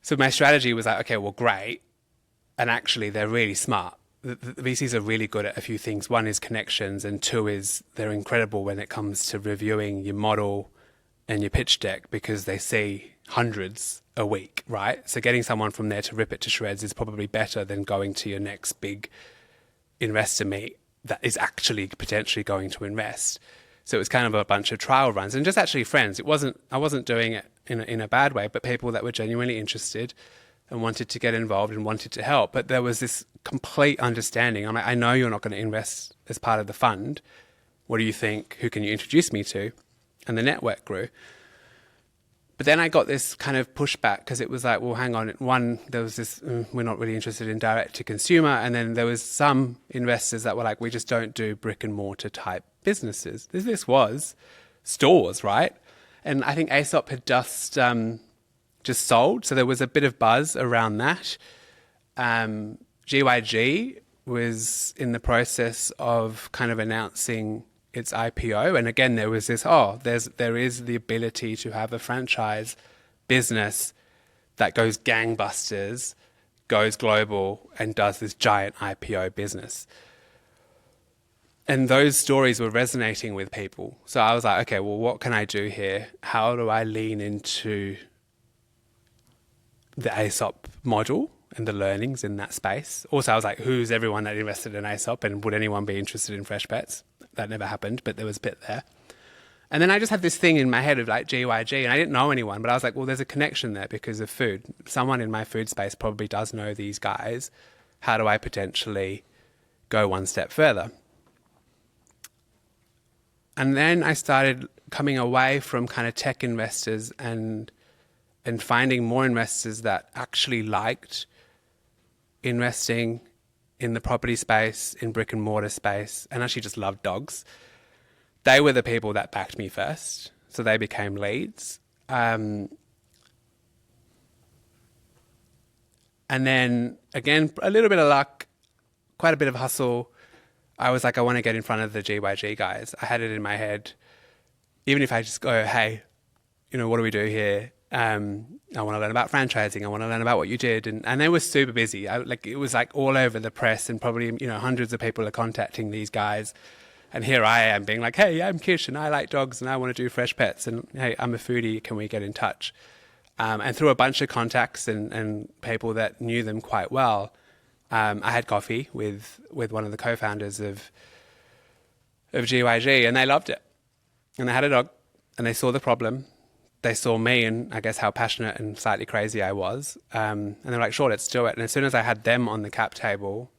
So my strategy was like, okay, well, great. And actually, they're really smart. The VCs are really good at a few things. One is connections, and 2 is they're incredible when it comes to reviewing your model and your pitch deck, because they see hundreds a week, right? So getting someone from there to rip it to shreds is probably better than going to your next big investor meet that is actually potentially going to invest. So it was kind of a bunch of trial runs and just actually friends. I wasn't doing it in a bad way, but people that were genuinely interested and wanted to get involved and wanted to help. But there was this complete understanding. I'm like, I know you're not going to invest as part of the fund. What do you think? Who can you introduce me to? And the network grew. But then I got this kind of pushback, because it was like, well, hang on. One, there was this, we're not really interested in direct to consumer. And then there was some investors that were like, we just don't do brick and mortar type businesses. This was stores, right? And I think Aesop had just sold. So there was a bit of buzz around that. GYG was in the process of kind of announcing its IPO. And again, there was this, there is the ability to have a franchise business that goes gangbusters, goes global, and does this giant IPO business. And those stories were resonating with people. So I was like, okay, well, what can I do here? How do I lean into the ASOP model and the learnings in that space? Also, I was like, who's everyone that invested in ASOP, and would anyone be interested in fresh pets? That never happened, but there was a bit there. And then I just had this thing in my head of like GYG, and I didn't know anyone, but I was like, well, there's a connection there because of food. Someone in my food space probably does know these guys. How do I potentially go one step further? And then I started coming away from kind of tech investors and finding more investors that actually liked investing in the property space, in brick and mortar space, and actually just loved dogs. They were the people that backed me first, so they became leads. And then, again, a little bit of luck, quite a bit of hustle. I was like, I want to get in front of the GYG guys. I had it in my head. Even if I just go, hey, what do we do here? I want to learn about franchising. I want to learn about what you did. And they were super busy. It was like all over the press, and probably, hundreds of people are contacting these guys. And here I am being like, hey, I'm Kish and I like dogs and I want to do fresh pets. And hey, I'm a foodie. Can we get in touch? And through a bunch of contacts and people that knew them quite well, I had coffee with one of the co-founders of GYG, and they loved it. And they had a dog, and they saw the problem. They saw me and I guess how passionate and slightly crazy I was. And they're like, sure, let's do it. And as soon as I had them on the cap table,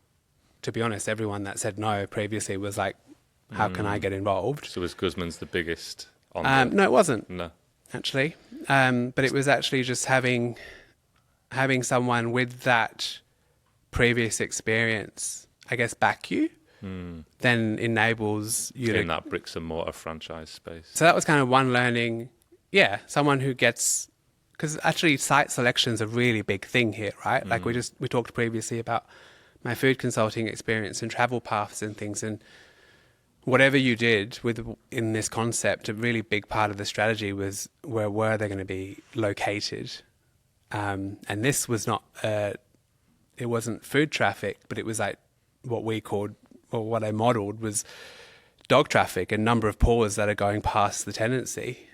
to be honest, everyone that said no previously was like, how can I get involved? So was Guzman's the biggest on No, it wasn't. No. Actually. But it was actually just having someone with that previous experience, I guess, back you, then enables you in that bricks and mortar franchise space. So that was kind of one learning. Yeah, someone who gets, because actually site selection's a really big thing here, right? Like we talked previously about my food consulting experience and travel paths and things, and whatever you did in this concept, a really big part of the strategy was where were they going to be located, and this was not. It wasn't food traffic, but it was like what we called, or what I modelled was dog traffic and number of paws that are going past the tenancy.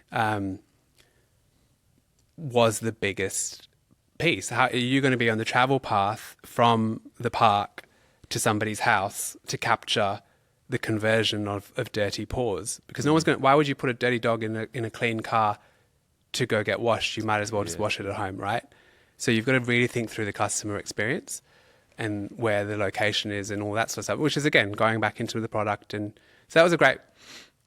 Was the biggest piece. How are you going to be on the travel path from the park to somebody's house to capture the conversion of dirty paws? Because no one's going to, why would you put a dirty dog in a clean car to go get washed? You might as well just wash it at home, right? So you've got to really think through the customer experience and where the location is and all that sort of stuff, which is, again, going back into the product. And so that was a great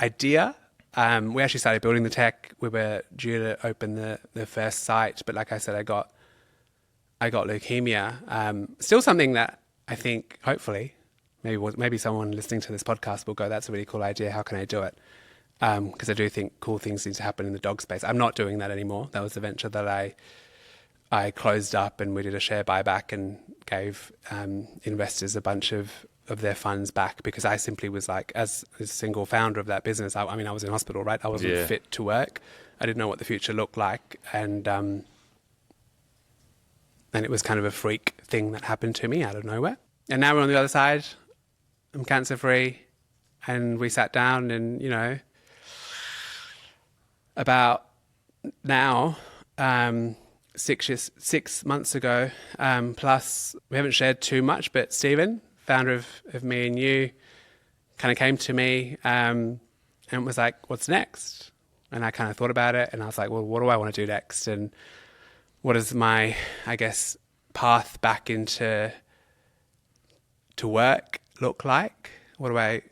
idea. We actually started building the tech. We were due to open the first site, but like I said, I got leukemia. Still something that I think, hopefully, maybe someone listening to this podcast will go, that's a really cool idea. How can I do it? Because I do think cool things need to happen in the dog space. I'm not doing that anymore. That was the venture that I closed up, and we did a share buyback and gave investors a bunch of their funds back, because I simply was like, as a single founder of that business, I mean, I was in hospital, right? I wasn't fit to work. I didn't know what the future looked like. And it was kind of a freak thing that happened to me out of nowhere. And now we're on the other side. I'm cancer free. And we sat down and, about now, 6 months ago, plus we haven't shared too much, but Stephen, founder of Me&u, kind of came to me and was like, what's next? And I kind of thought about it, and I was like, well, what do I want to do next? And what is my, I guess, path back into work look like? Where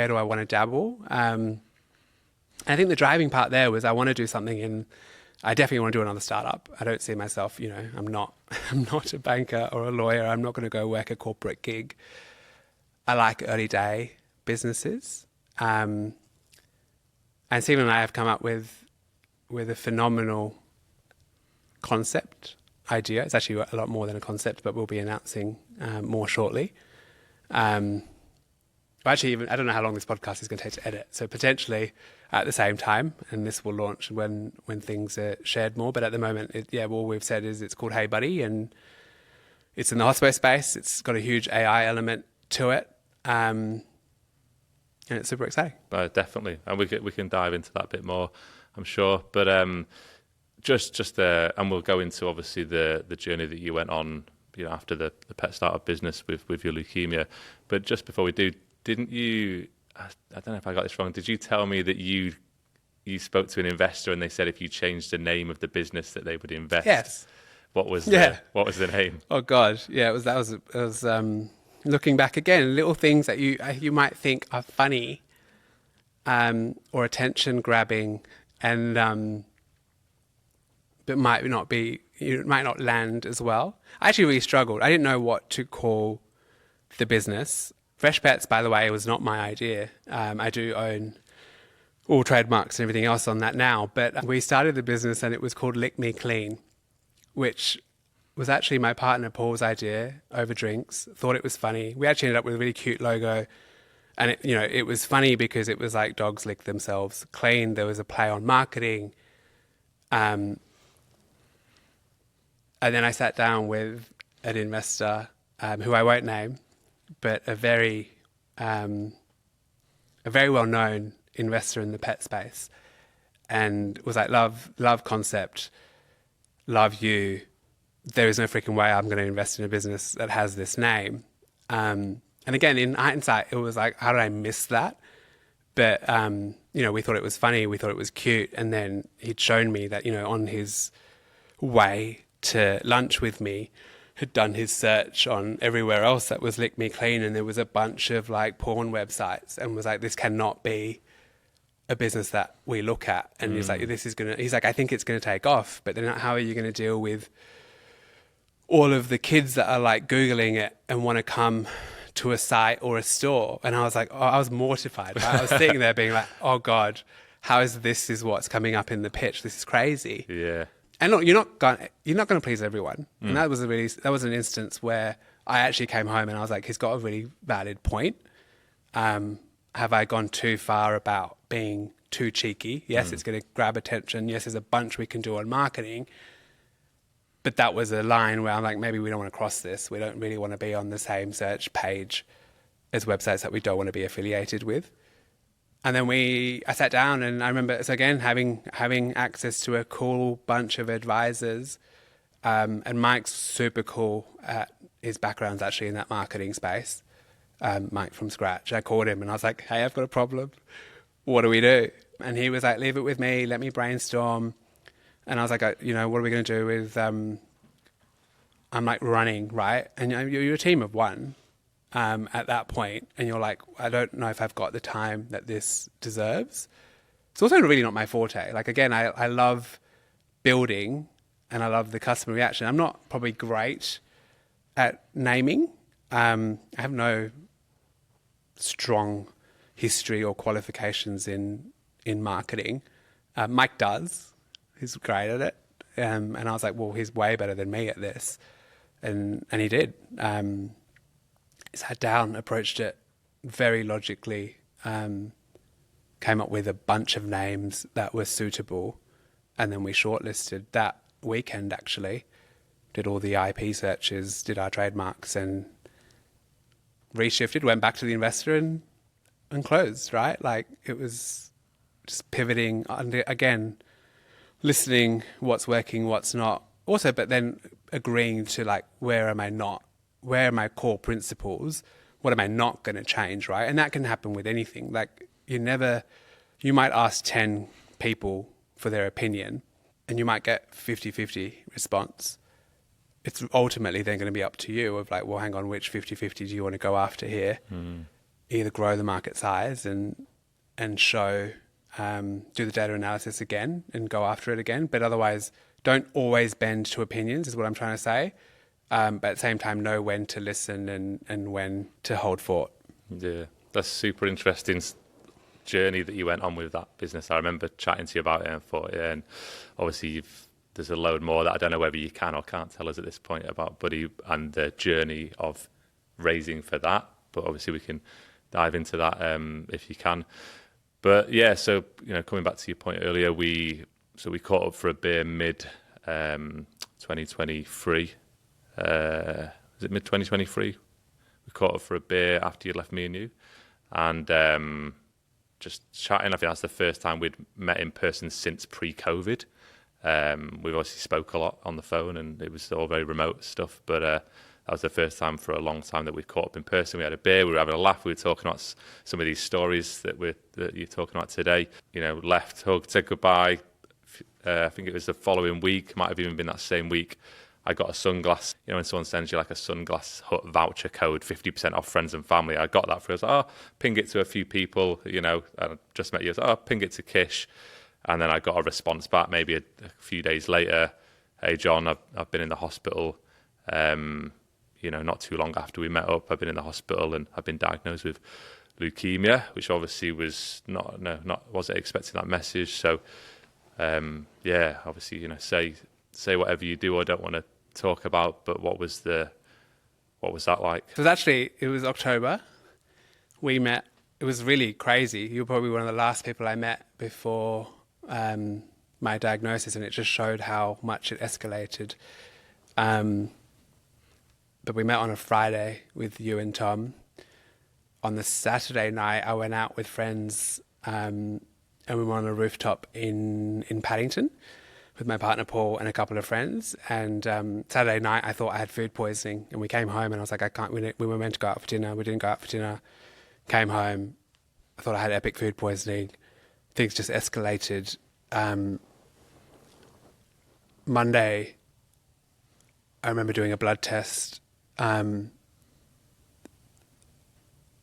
do I want to dabble? And I think the driving part there was I want to do something I definitely want to do another startup. I don't see myself, I'm not a banker or a lawyer. I'm not going to go work a corporate gig. I like early day businesses. And Stephen and I have come up with a phenomenal concept idea. It's actually a lot more than a concept, but we'll be announcing more shortly. Actually, even I don't know how long this podcast is going to take to edit. So potentially at the same time, and this will launch when things are shared more. But at the moment, all we've said is it's called Hey Buddy, and it's in the hospice space. It's got a huge AI element to it. And and it's super exciting. Definitely, and we can dive into that a bit more, I'm sure. But just and we'll go into obviously the journey that you went on, after the pet startup business with your leukemia. But just before we do, didn't you? I don't know if I got this wrong. Did you tell me that you spoke to an investor and they said if you changed the name of the business that they would invest? Yes. What was the name? Oh God, yeah, it was looking back again, little things that you might think are funny, or attention grabbing, and but might not land as well. I actually really struggled. I didn't know what to call the business. Fresh Pets, by the way, was not my idea. I do own all trademarks and everything else on that now, but we started the business and it was called Lick Me Clean, which was actually my partner Paul's idea over drinks. Thought it was funny. We actually ended up with a really cute logo, and it was funny because it was like dogs lick themselves clean. There was a play on marketing, and then I sat down with an investor who I won't name, but a very well-known investor in the pet space, and was like, love concept, love you. There is no freaking way I'm going to invest in a business that has this name. And again, in hindsight, it was like, how did I miss that? But, we thought it was funny. We thought it was cute. And then he'd shown me that, on his way to lunch with me, had done his search on everywhere else that was Lick Me Clean. And there was a bunch of like porn websites, and was like, this cannot be a business that we look at. And he's like, I think it's going to take off. But then how are you going to deal with all of the kids that are like Googling it and want to come to a site or a store? And I was like, I was mortified. Right? I was sitting there being like, oh God, how is this what's coming up in the pitch? This is crazy. Yeah. And look, you're not going to please everyone. And that was an instance where I actually came home and I was like, he's got a really valid point. Have I gone too far about being too cheeky? Yes, it's going to grab attention. Yes, there's a bunch we can do on marketing. But that was a line where I'm like, maybe we don't want to cross this. We don't really want to be on the same search page as websites that we don't want to be affiliated with. And then I sat down, and I remember, so again, having access to a cool bunch of advisors, and Mike's super cool. His background's actually in that marketing space. Mike from scratch. I called him and I was like, hey, I've got a problem. What do we do? And he was like, leave it with me. Let me brainstorm. And I was like, what are we going to do with, I'm like running, right? And you're a team of one at that point. And you're like, I don't know if I've got the time that this deserves. It's also really not my forte. Like, again, I love building and I love the customer reaction. I'm not probably great at naming. I have no strong history or qualifications in marketing. Mike does. He's great at it. And I was like, well, he's way better than me at this. And he did. He sat down, approached it very logically, came up with a bunch of names that were suitable. And then we shortlisted that weekend, actually. Did all the IP searches, did our trademarks, and reshifted, went back to the investor and closed, right? Like, it was just pivoting, again, listening what's working, what's not. Also, but then agreeing to like, where are my core principles? What am I not going to change, right? And that can happen with anything. Like, you might ask 10 people for their opinion and you might get 50-50 response. It's ultimately then going to be up to you of like, well, hang on, which 50-50 do you want to go after here? Either grow the market size and show, do the data analysis again and go after it again. But otherwise, don't always bend to opinions is what I'm trying to say. But at the same time, know when to listen and when to hold fort. Yeah, that's super interesting journey that you went on with that business. I remember chatting to you about it and thought, yeah, and obviously there's a load more that I don't know whether you can or can't tell us at this point about Buddy and the journey of raising for that. But obviously we can dive into that if you can. But yeah, so coming back to your point earlier, we caught up for a beer mid 2023. Was it mid 2023? We caught up for a beer after you left Me&u, and just chatting. I think that's the first time we'd met in person since pre-COVID. We've obviously spoke a lot on the phone, and it was all very remote stuff. But that was the first time for a long time that we caught up in person. We had a beer, we were having a laugh, we were talking about some of these stories that you're talking about today. You know, left, hugged, said goodbye. I think it was the following week, might have even been that same week, I got a sunglass. You know, when someone sends you like a Sunglass Hut voucher code, 50% off friends and family, I got that for us. Oh, ping it to a few people, you know, I just met you. Oh, ping it to Kish. And then I got a response back maybe a few days later. Hey, John, I've been in the hospital. You know, not too long after we met up, I've been in the hospital and I've been diagnosed with leukemia, which obviously was wasn't expecting that message. So, yeah, obviously, you know, say whatever you do or don't want to talk about, but what was that like? It was October. We met. It was really crazy. You were probably one of the last people I met before my diagnosis, and it just showed how much it escalated. But we met on a Friday with you and Tom. On the Saturday night, I went out with friends, and we were on a rooftop in Paddington with my partner Paul and a couple of friends. And Saturday night, I thought I had food poisoning, and we came home, and I was like, I can't. We were meant to go out for dinner. We didn't go out for dinner. Came home. I thought I had epic food poisoning. Things just escalated. Monday, I remember doing a blood test, and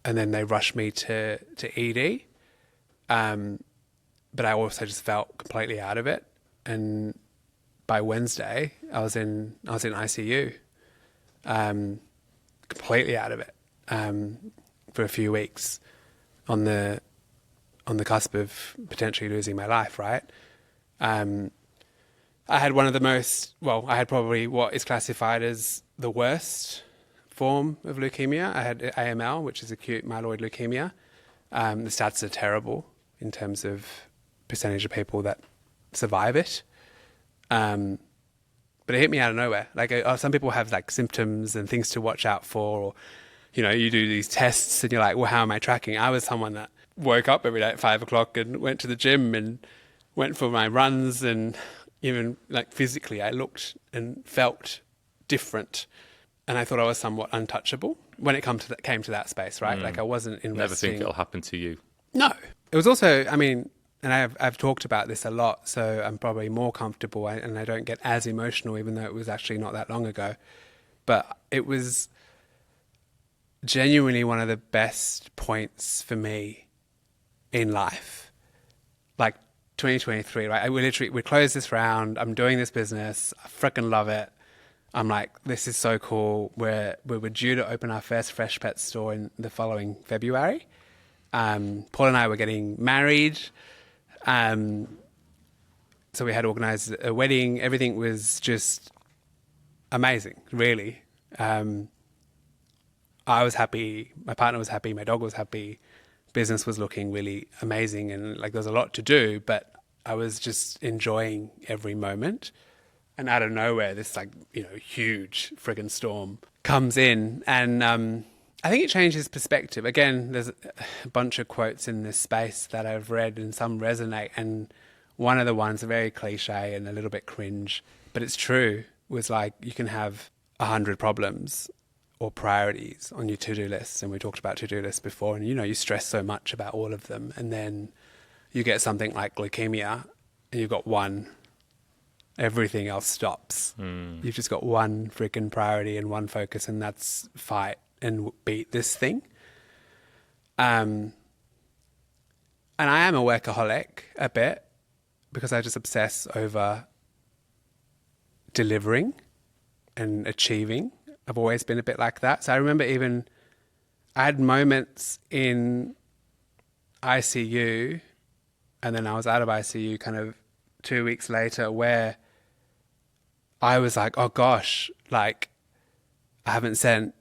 then they rushed me to ED. But I also just felt completely out of it. And by Wednesday, I was in ICU, completely out of it, for a few weeks, on the cusp of potentially losing my life. Right. I had I had probably what is classified as the worst form of leukemia. I had AML, which is acute myeloid leukemia. The stats are terrible in terms of percentage of people that survive it. But it hit me out of nowhere. Like some people have like symptoms and things to watch out for, or, you know, you do these tests and you're like, well, how am I tracking? I was someone that woke up every day at 5 o'clock and went to the gym and went for my runs, and even like physically I looked and felt different. And I thought I was somewhat untouchable when it came to that space, right? Like I wasn't investing. Never think it'll happen to you. No. It was also, I mean, and I've talked about this a lot, so I'm probably more comfortable, and I don't get as emotional, even though it was actually not that long ago. But it was genuinely one of the best points for me in life. Like 2023, right? We closed this round. I'm doing this business. I freaking love it. I'm like, this is so cool. We were due to open our first Fresh Pet store in the following February. Paul and I were getting married. So we had organised a wedding. Everything was just amazing, really. I was happy. My partner was happy. My dog was happy. Business was looking really amazing, and like there was a lot to do, but I was just enjoying every moment. And out of nowhere, this like, you know, huge friggin' storm comes in, and I think it changes perspective. Again, there's a bunch of quotes in this space that I've read, and some resonate. And one of the ones, very cliche and a little bit cringe, but it's true, was like, you can have 100 problems or priorities on your to-do list. And we talked about to-do lists before, and, you know, you stress so much about all of them. And then you get something like leukemia and you've got one. Everything else stops. You've just got one freaking priority and one focus, and that's fight and beat this thing. And I am a workaholic a bit, because I just obsess over delivering and achieving. I've always been a bit like that. So I remember I had moments in ICU, and then I was out of ICU kind of 2 weeks later, where I was like, oh gosh, like I haven't sent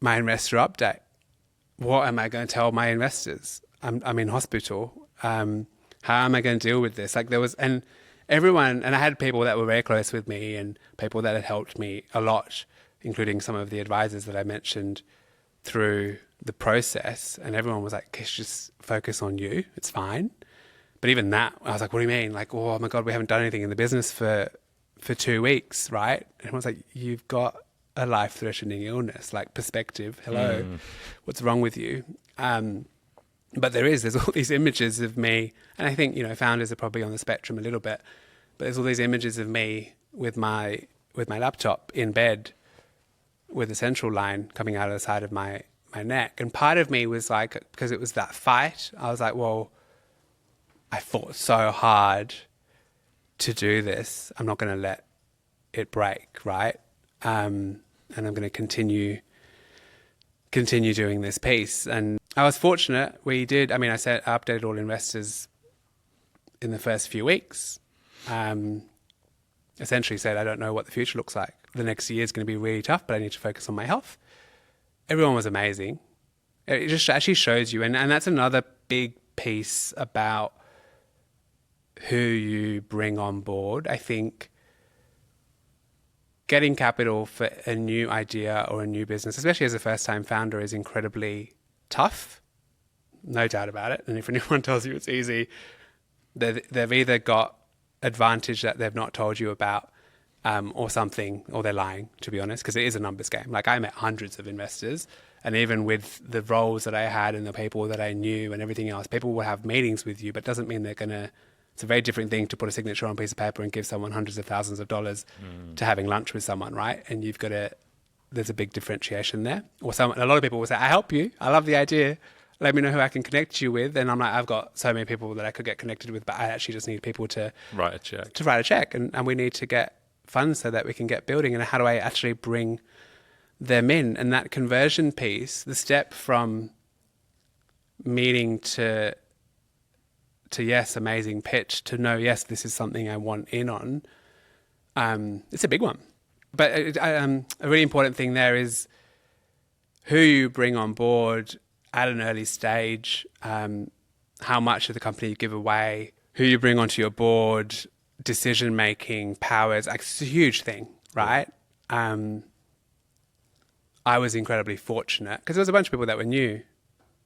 my investor update. What am I going to tell my investors? I'm in hospital. How am I going to deal with this? Like there was, and everyone, and I had people that were very close with me and people that had helped me a lot, including some of the advisors that I mentioned through the process, and everyone was like, Kish, just focus on you. It's fine. But even that, I was like, what do you mean? Like, oh my God, we haven't done anything in the business for 2 weeks, right? And everyone's like, you've got a life-threatening illness, like perspective. Hello, what's wrong with you? But there's all these images of me, and I think, founders are probably on the spectrum a little bit, but there's all these images of me with my laptop in bed with a central line coming out of the side of my neck. And part of me was like, because it was that fight, I was like, well, I fought so hard to do this. I'm not going to let it break, right? And I'm going to continue doing this piece. And I was fortunate. I updated all investors in the first few weeks. Essentially said, I don't know what the future looks like. The next year is going to be really tough, but I need to focus on my health. Everyone was amazing. It just actually shows you. And that's another big piece about who you bring on board. I think getting capital for a new idea or a new business, especially as a first-time founder, is incredibly tough. No doubt about it. And if anyone tells you it's easy, they've either got advantage that they've not told you about, or something, or they're lying, to be honest, because it is a numbers game. Like, I met hundreds of investors, and even with the roles that I had and the people that I knew and everything else, people will have meetings with you, but it doesn't mean they're going to... It's a very different thing to put a signature on a piece of paper and give someone hundreds of thousands of dollars to having lunch with someone, right? And there's a big differentiation there. Or a lot of people will say, I help you. I love the idea. Let me know who I can connect you with. And I'm like, I've got so many people that I could get connected with, but I actually just need people to write a check. And we need to get funds so that we can get building. And how do I actually bring them in? And that conversion piece, the step from meeting to yes, amazing pitch, to no, yes, this is something I want in on, it's a big one. But a really important thing there is who you bring on board at an early stage, how much of the company you give away, who you bring onto your board, decision-making, powers, like, it's a huge thing, right? I was incredibly fortunate because there was a bunch of people that were new,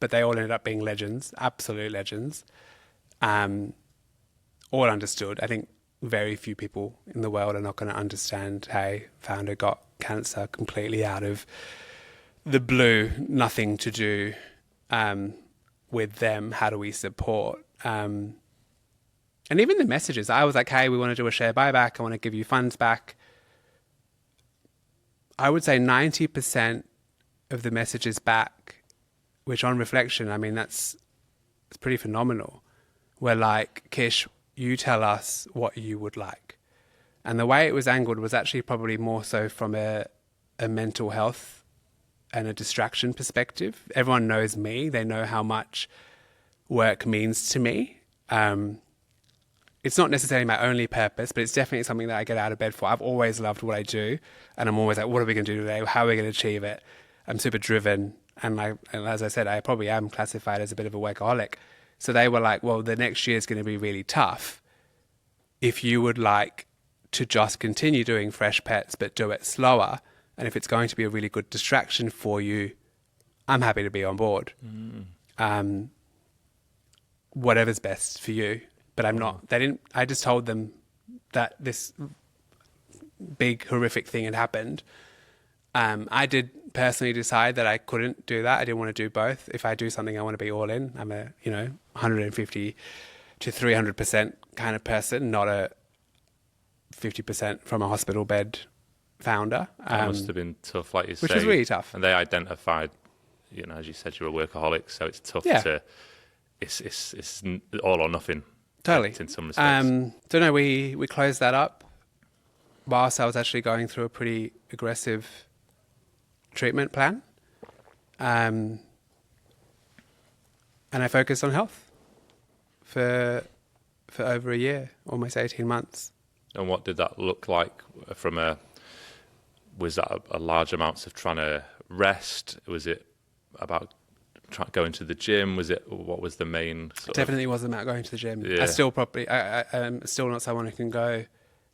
but they all ended up being legends, absolute legends. All understood. I think very few people in the world are not going to understand, hey, founder got cancer completely out of the blue, nothing to do with them. How do we support? And even the messages, I was like, hey, we want to do a share buyback. I want to give you funds back. I would say 90% of the messages back, which on reflection, I mean, it's pretty phenomenal. We're like, Kish, you tell us what you would like. And the way it was angled was actually probably more so from a mental health and a distraction perspective. Everyone knows me. They know how much work means to me. It's not necessarily my only purpose, but it's definitely something that I get out of bed for. I've always loved what I do. And I'm always like, what are we going to do today? How are we going to achieve it? I'm super driven. And as I said, I probably am classified as a bit of a workaholic. So they were like, well, the next year is going to be really tough. If you would like to just continue doing fresh pets, but do it slower, and if it's going to be a really good distraction for you, I'm happy to be on board. Whatever's best for you. But I'm not. I just told them that this big, horrific thing had happened. I did personally decide that I couldn't do that. I didn't want to do both. If I do something, I want to be all in. I'm a 150 to 300% kind of person, not a 50% from a hospital bed founder. That must have been tough, like you say. Which was really tough. And they identified, as you said, you're a workaholic, so it's tough to. It's all or nothing. Totally. In some respects. So no, we closed that up whilst I was actually going through a pretty aggressive treatment plan. And I focused on health for over a year, almost 18 months. And what did that look like was that a large amounts of trying to rest? Was it about going to the gym? What was the main Definitely wasn't about going to the gym. Yeah. I'm still not someone who can go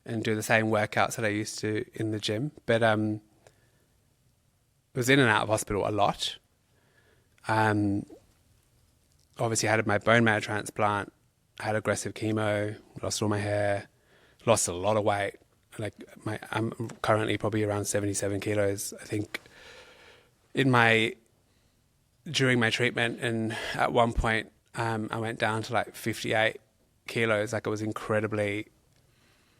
and do the same workouts that I used to in the gym, but was in and out of hospital a lot. Obviously, I had my bone marrow transplant, had aggressive chemo, lost all my hair, lost a lot of weight. Like I'm currently probably around 77 kilos. I think during my treatment, and at one point I went down to like 58 kilos. Like I was incredibly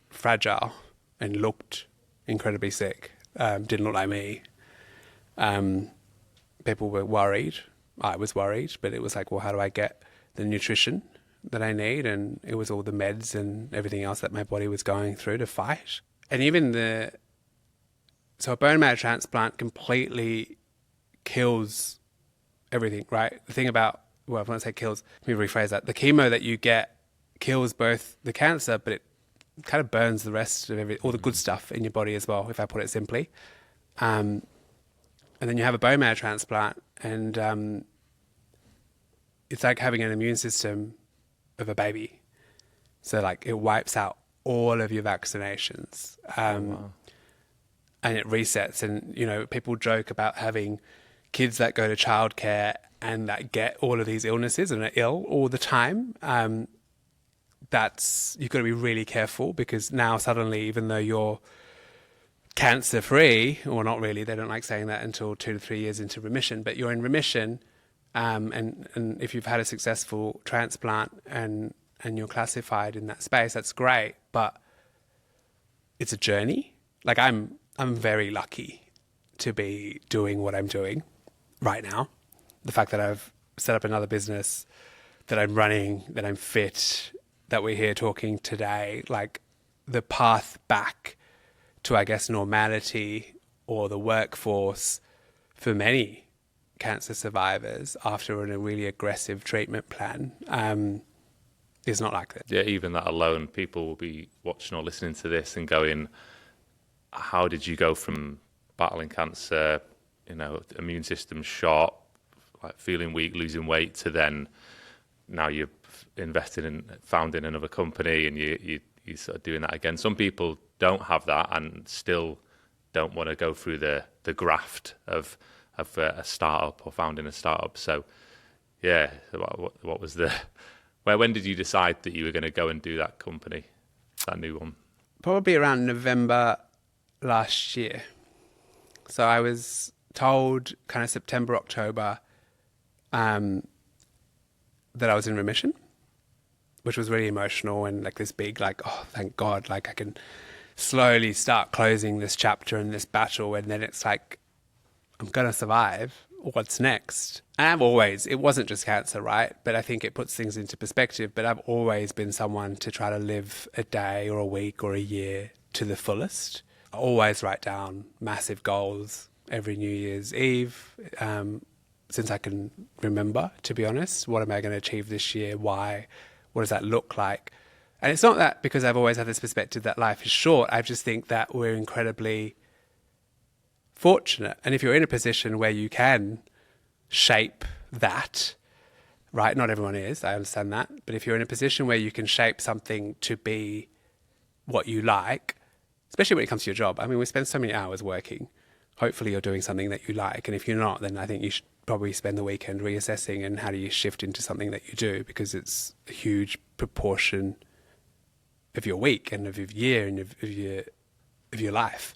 fragile and looked incredibly sick. Didn't look like me. People were worried. I was worried, but it was like, well, how do I get the nutrition that I need? And it was all the meds and everything else that my body was going through to fight. And even so a bone marrow transplant completely kills everything, right? The thing about, well, when I say kills, let me rephrase that. The chemo that you get kills both the cancer, but it kind of burns the rest of all the good stuff in your body as well, if I put it simply. And then you have a bone marrow transplant, and it's like having an immune system of a baby. So like it wipes out all of your vaccinations, Wow. and it resets. And, you know, people joke about having kids that go to childcare and that get all of these illnesses and are ill all the time. You've got to be really careful, because now suddenly, even though you're cancer free, or not really, they don't like saying that until 2 to 3 years into remission, but you're in remission. And if you've had a successful transplant and you're classified in that space, that's great. But it's a journey. Like I'm very lucky to be doing what I'm doing right now. The fact that I've set up another business, that I'm running, that I'm fit, that we're here talking today, like the path back to, I guess, normality or the workforce for many cancer survivors after a really aggressive treatment plan is not like that. Yeah, even that alone, people will be watching or listening to this and going, how did you go from battling cancer, you know, immune system shot, like feeling weak, losing weight, to then now you're investing in founding another company and you sort of doing that again. Some people don't have that and still don't want to go through the graft of a startup or founding a startup. So yeah, what was when did you decide that you were going to go and do that company, that new one? Probably around November last year. So I was told kind of September, October, that I was in remission, which was really emotional, and like this big, like, oh, thank God, like I can slowly start closing this chapter and this battle. And then it's like, I'm going to survive. What's next? And it wasn't just cancer, right? But I think it puts things into perspective. But I've always been someone to try to live a day or a week or a year to the fullest. I always write down massive goals every New Year's Eve, since I can remember, to be honest. What am I going to achieve this year? Why? What does that look like? And it's not that because I've always had this perspective that life is short. I just think that we're incredibly fortunate. And if you're in a position where you can shape that, right? Not everyone is, I understand that. But if you're in a position where you can shape something to be what you like, especially when it comes to your job. I mean, we spend so many hours working. Hopefully you're doing something that you like. And if you're not, then I think you should probably spend the weekend reassessing and how do you shift into something that you do, because it's a huge proportion of your week and of your year and of your life.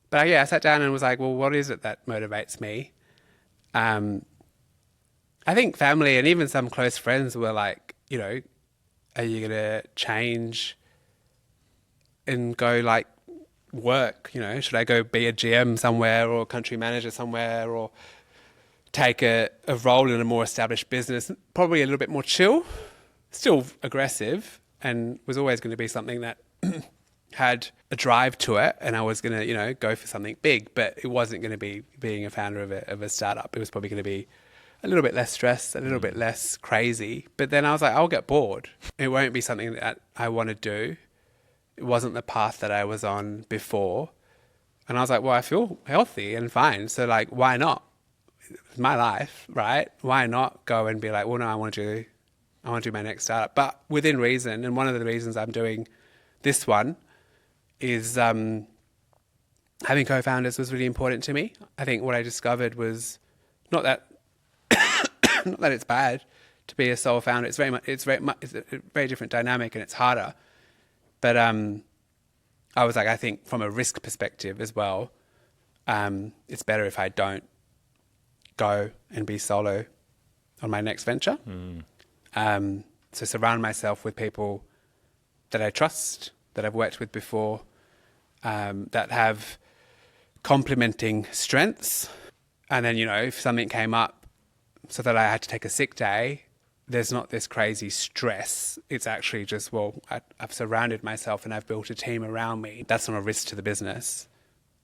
But yeah, I sat down and was like, well, what is it that motivates me? I think family and even some close friends were like, you know, are you going to change and go like work? You know, should I go be a GM somewhere or a country manager somewhere, or take a role in a more established business? Probably a little bit more chill, still aggressive, and was always going to be something that had a drive to it, and I was going to, you know, go for something big, but it wasn't going to be being a founder of a startup. It was probably going to be a little bit less stress, a little bit less crazy. But then I was like, I'll get bored. It won't be something that I want to do. It wasn't the path that I was on before. And I was like, well, I feel healthy and fine. So like, why not? It's my life, right? Why not go and be like, well, no, I want to do my next startup, but within reason. And one of the reasons I'm doing this one is having co-founders was really important to me. I think what I discovered was Not that not that it's bad to be a sole founder. It's a very different dynamic and it's harder. But I was like, I think from a risk perspective as well, it's better if I don't go and be solo on my next venture. So surround myself with people that I trust, that I've worked with before, that have complementing strengths. And then, if something came up so that I had to take a sick day, there's not this crazy stress. It's actually just, I've surrounded myself and I've built a team around me. That's not a risk to the business.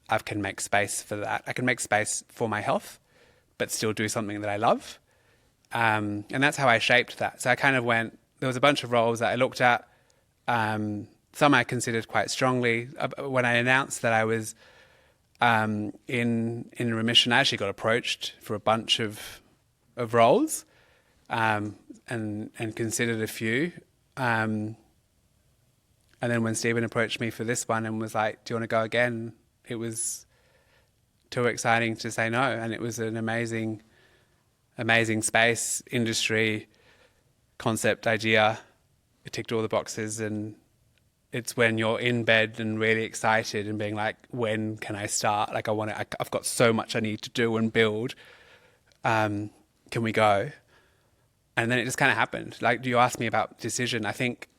I can make space for that. I can make space for my health, but still do something that I love. And that's how I shaped that. So I kind of there was a bunch of roles that I looked at. Some I considered quite strongly. When I announced that I was in remission, I actually got approached for a bunch of roles and considered a few. And then when Stephen approached me for this one and was like, do you want to go again? It was too exciting to say no. And it was an amazing space, industry, concept, idea. It ticked all the boxes, and it's when you're in bed and really excited and being like, when can I start? Like I've got so much I need to do and build. Can we go? And then it just kind of happened. Like, you asked me about decision. I think,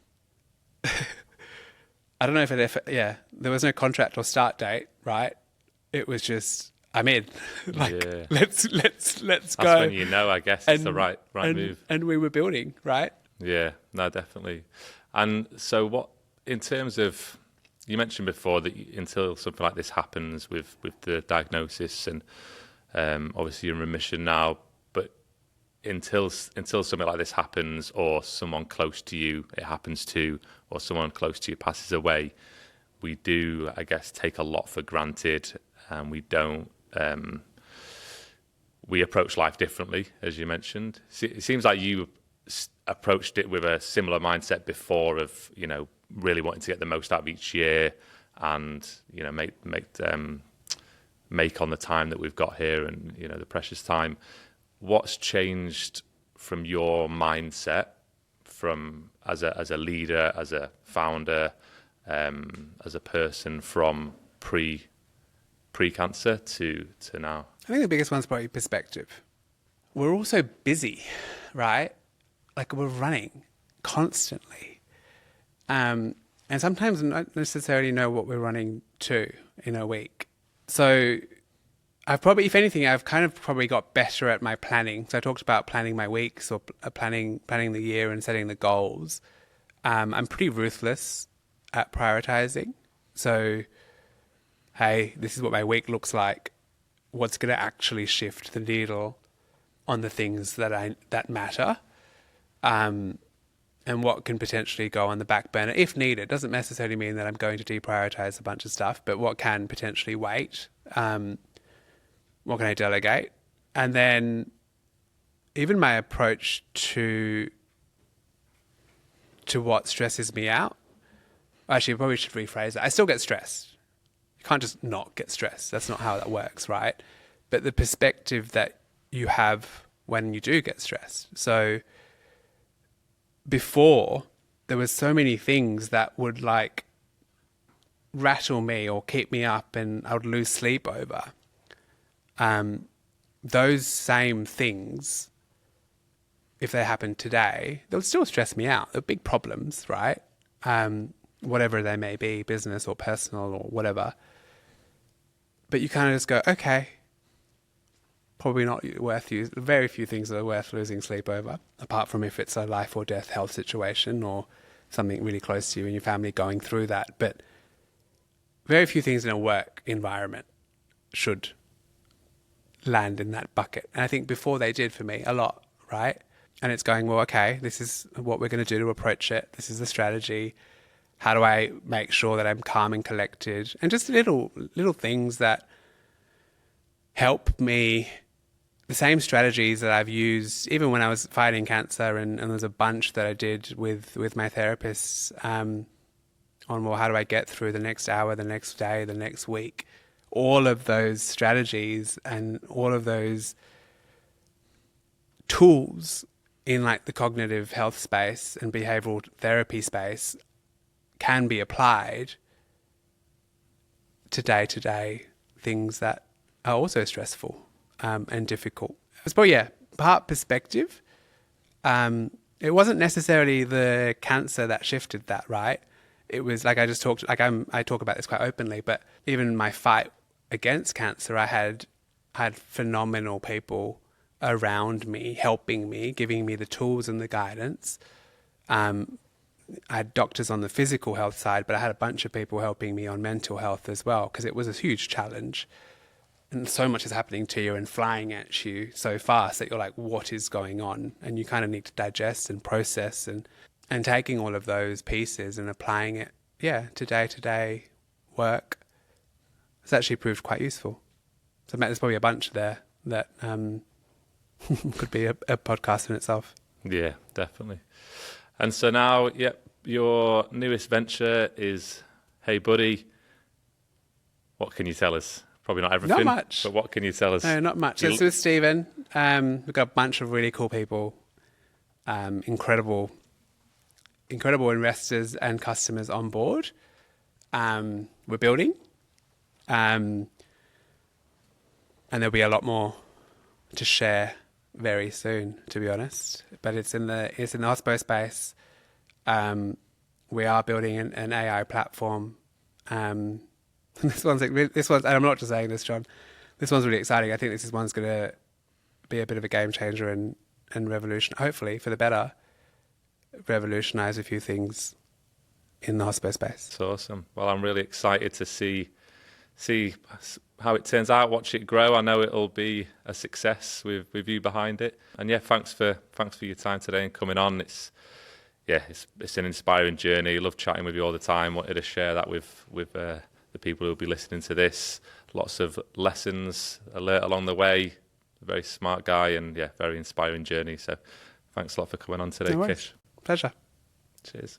I don't know there was no contract or start date, right? It was just, I'm in. Let's go. That's when I guess it's the right move. And we were building, right? Yeah, no, definitely. And so what, in terms of, you mentioned before that until something like this happens with the diagnosis and obviously you're in remission now, but until something like this happens or someone close to you it happens to, or someone close to you passes away, we do, I guess, take a lot for granted, and we don't, we approach life differently, as you mentioned. It seems like you approached it with a similar mindset before of, really wanting to get the most out of each year and, make on the time that we've got here and, the precious time. What's changed from your mindset from as a leader, as a founder, as a person from pre-cancer to now? I think the biggest one's probably perspective. We're all so busy, right? Like, we're running constantly. And sometimes not necessarily know what we're running to in a week. So I've probably, if anything, I've kind of probably got better at my planning. So I talked about planning my weeks or planning the year and setting the goals. I'm pretty ruthless at prioritizing. So, hey, this is what my week looks like. What's going to actually shift the needle on the things that matter? And what can potentially go on the back burner if needed. Doesn't necessarily mean that I'm going to deprioritize a bunch of stuff, but what can potentially wait? What can I delegate? And then even my approach to what stresses me out. Actually, I probably should rephrase it. I still get stressed. You can't just not get stressed. That's not how that works, right? But the perspective that you have when you do get stressed. So before, there was so many things that would like rattle me or keep me up and I would lose sleep over. Those same things, if they happened today, they would still stress me out. They're big problems, right? Whatever they may be, business or personal or whatever. But you kind of just go, okay, probably not worth you. Very few things are worth losing sleep over, apart from if it's a life or death health situation or something really close to you and your family going through that. But very few things in a work environment should land in that bucket. And I think before they did for me a lot, right? And it's going, well, okay, this is what we're going to do to approach it. This is the strategy. How do I make sure that I'm calm and collected? And just little things that help me. The same strategies that I've used even when I was fighting cancer, and there's a bunch that I did with my therapists on, well, how do I get through the next hour, the next day, the next week? All of those strategies and all of those tools in like the cognitive health space and behavioral therapy space can be applied to day-to-day things that are also stressful and difficult. It's probably, part perspective. It wasn't necessarily the cancer that shifted that, right? It was like I talk about this quite openly, but even my fight against cancer, I had phenomenal people around me, helping me, giving me the tools and the guidance. I had doctors on the physical health side, but I had a bunch of people helping me on mental health as well, because it was a huge challenge. And so much is happening to you and flying at you so fast that you're like, what is going on? And you kind of need to digest and process and taking all of those pieces and applying it, to day-to-day work. It's actually proved quite useful. So there's probably a bunch there that could be a podcast in itself. Yeah, definitely. And so now, your newest venture is Hey Buddy. What can you tell us? Probably not everything. Not much. But what can you tell us? No, not much. It's with Stephen. We've got a bunch of really cool people, incredible investors and customers on board. We're building. And there'll be a lot more to share very soon, to be honest. But it's in the hospo space. We are building an AI platform. This one's, and I'm not just saying this, John. This one's really exciting. I think this one's going to be a bit of a game changer and revolution, hopefully for the better, revolutionize a few things in the hospo space. It's awesome. Well, I'm really excited to see how it turns out, watch it grow. I know it'll be a success with you behind it. And thanks for your time today and coming on. It's an inspiring journey. Love chatting with you all the time. Wanted to share that with the people who'll be listening to this. Lots of lessons alert along the way. A very smart guy and very inspiring journey. So thanks a lot for coming on today, No worries. Kish. Pleasure. Cheers.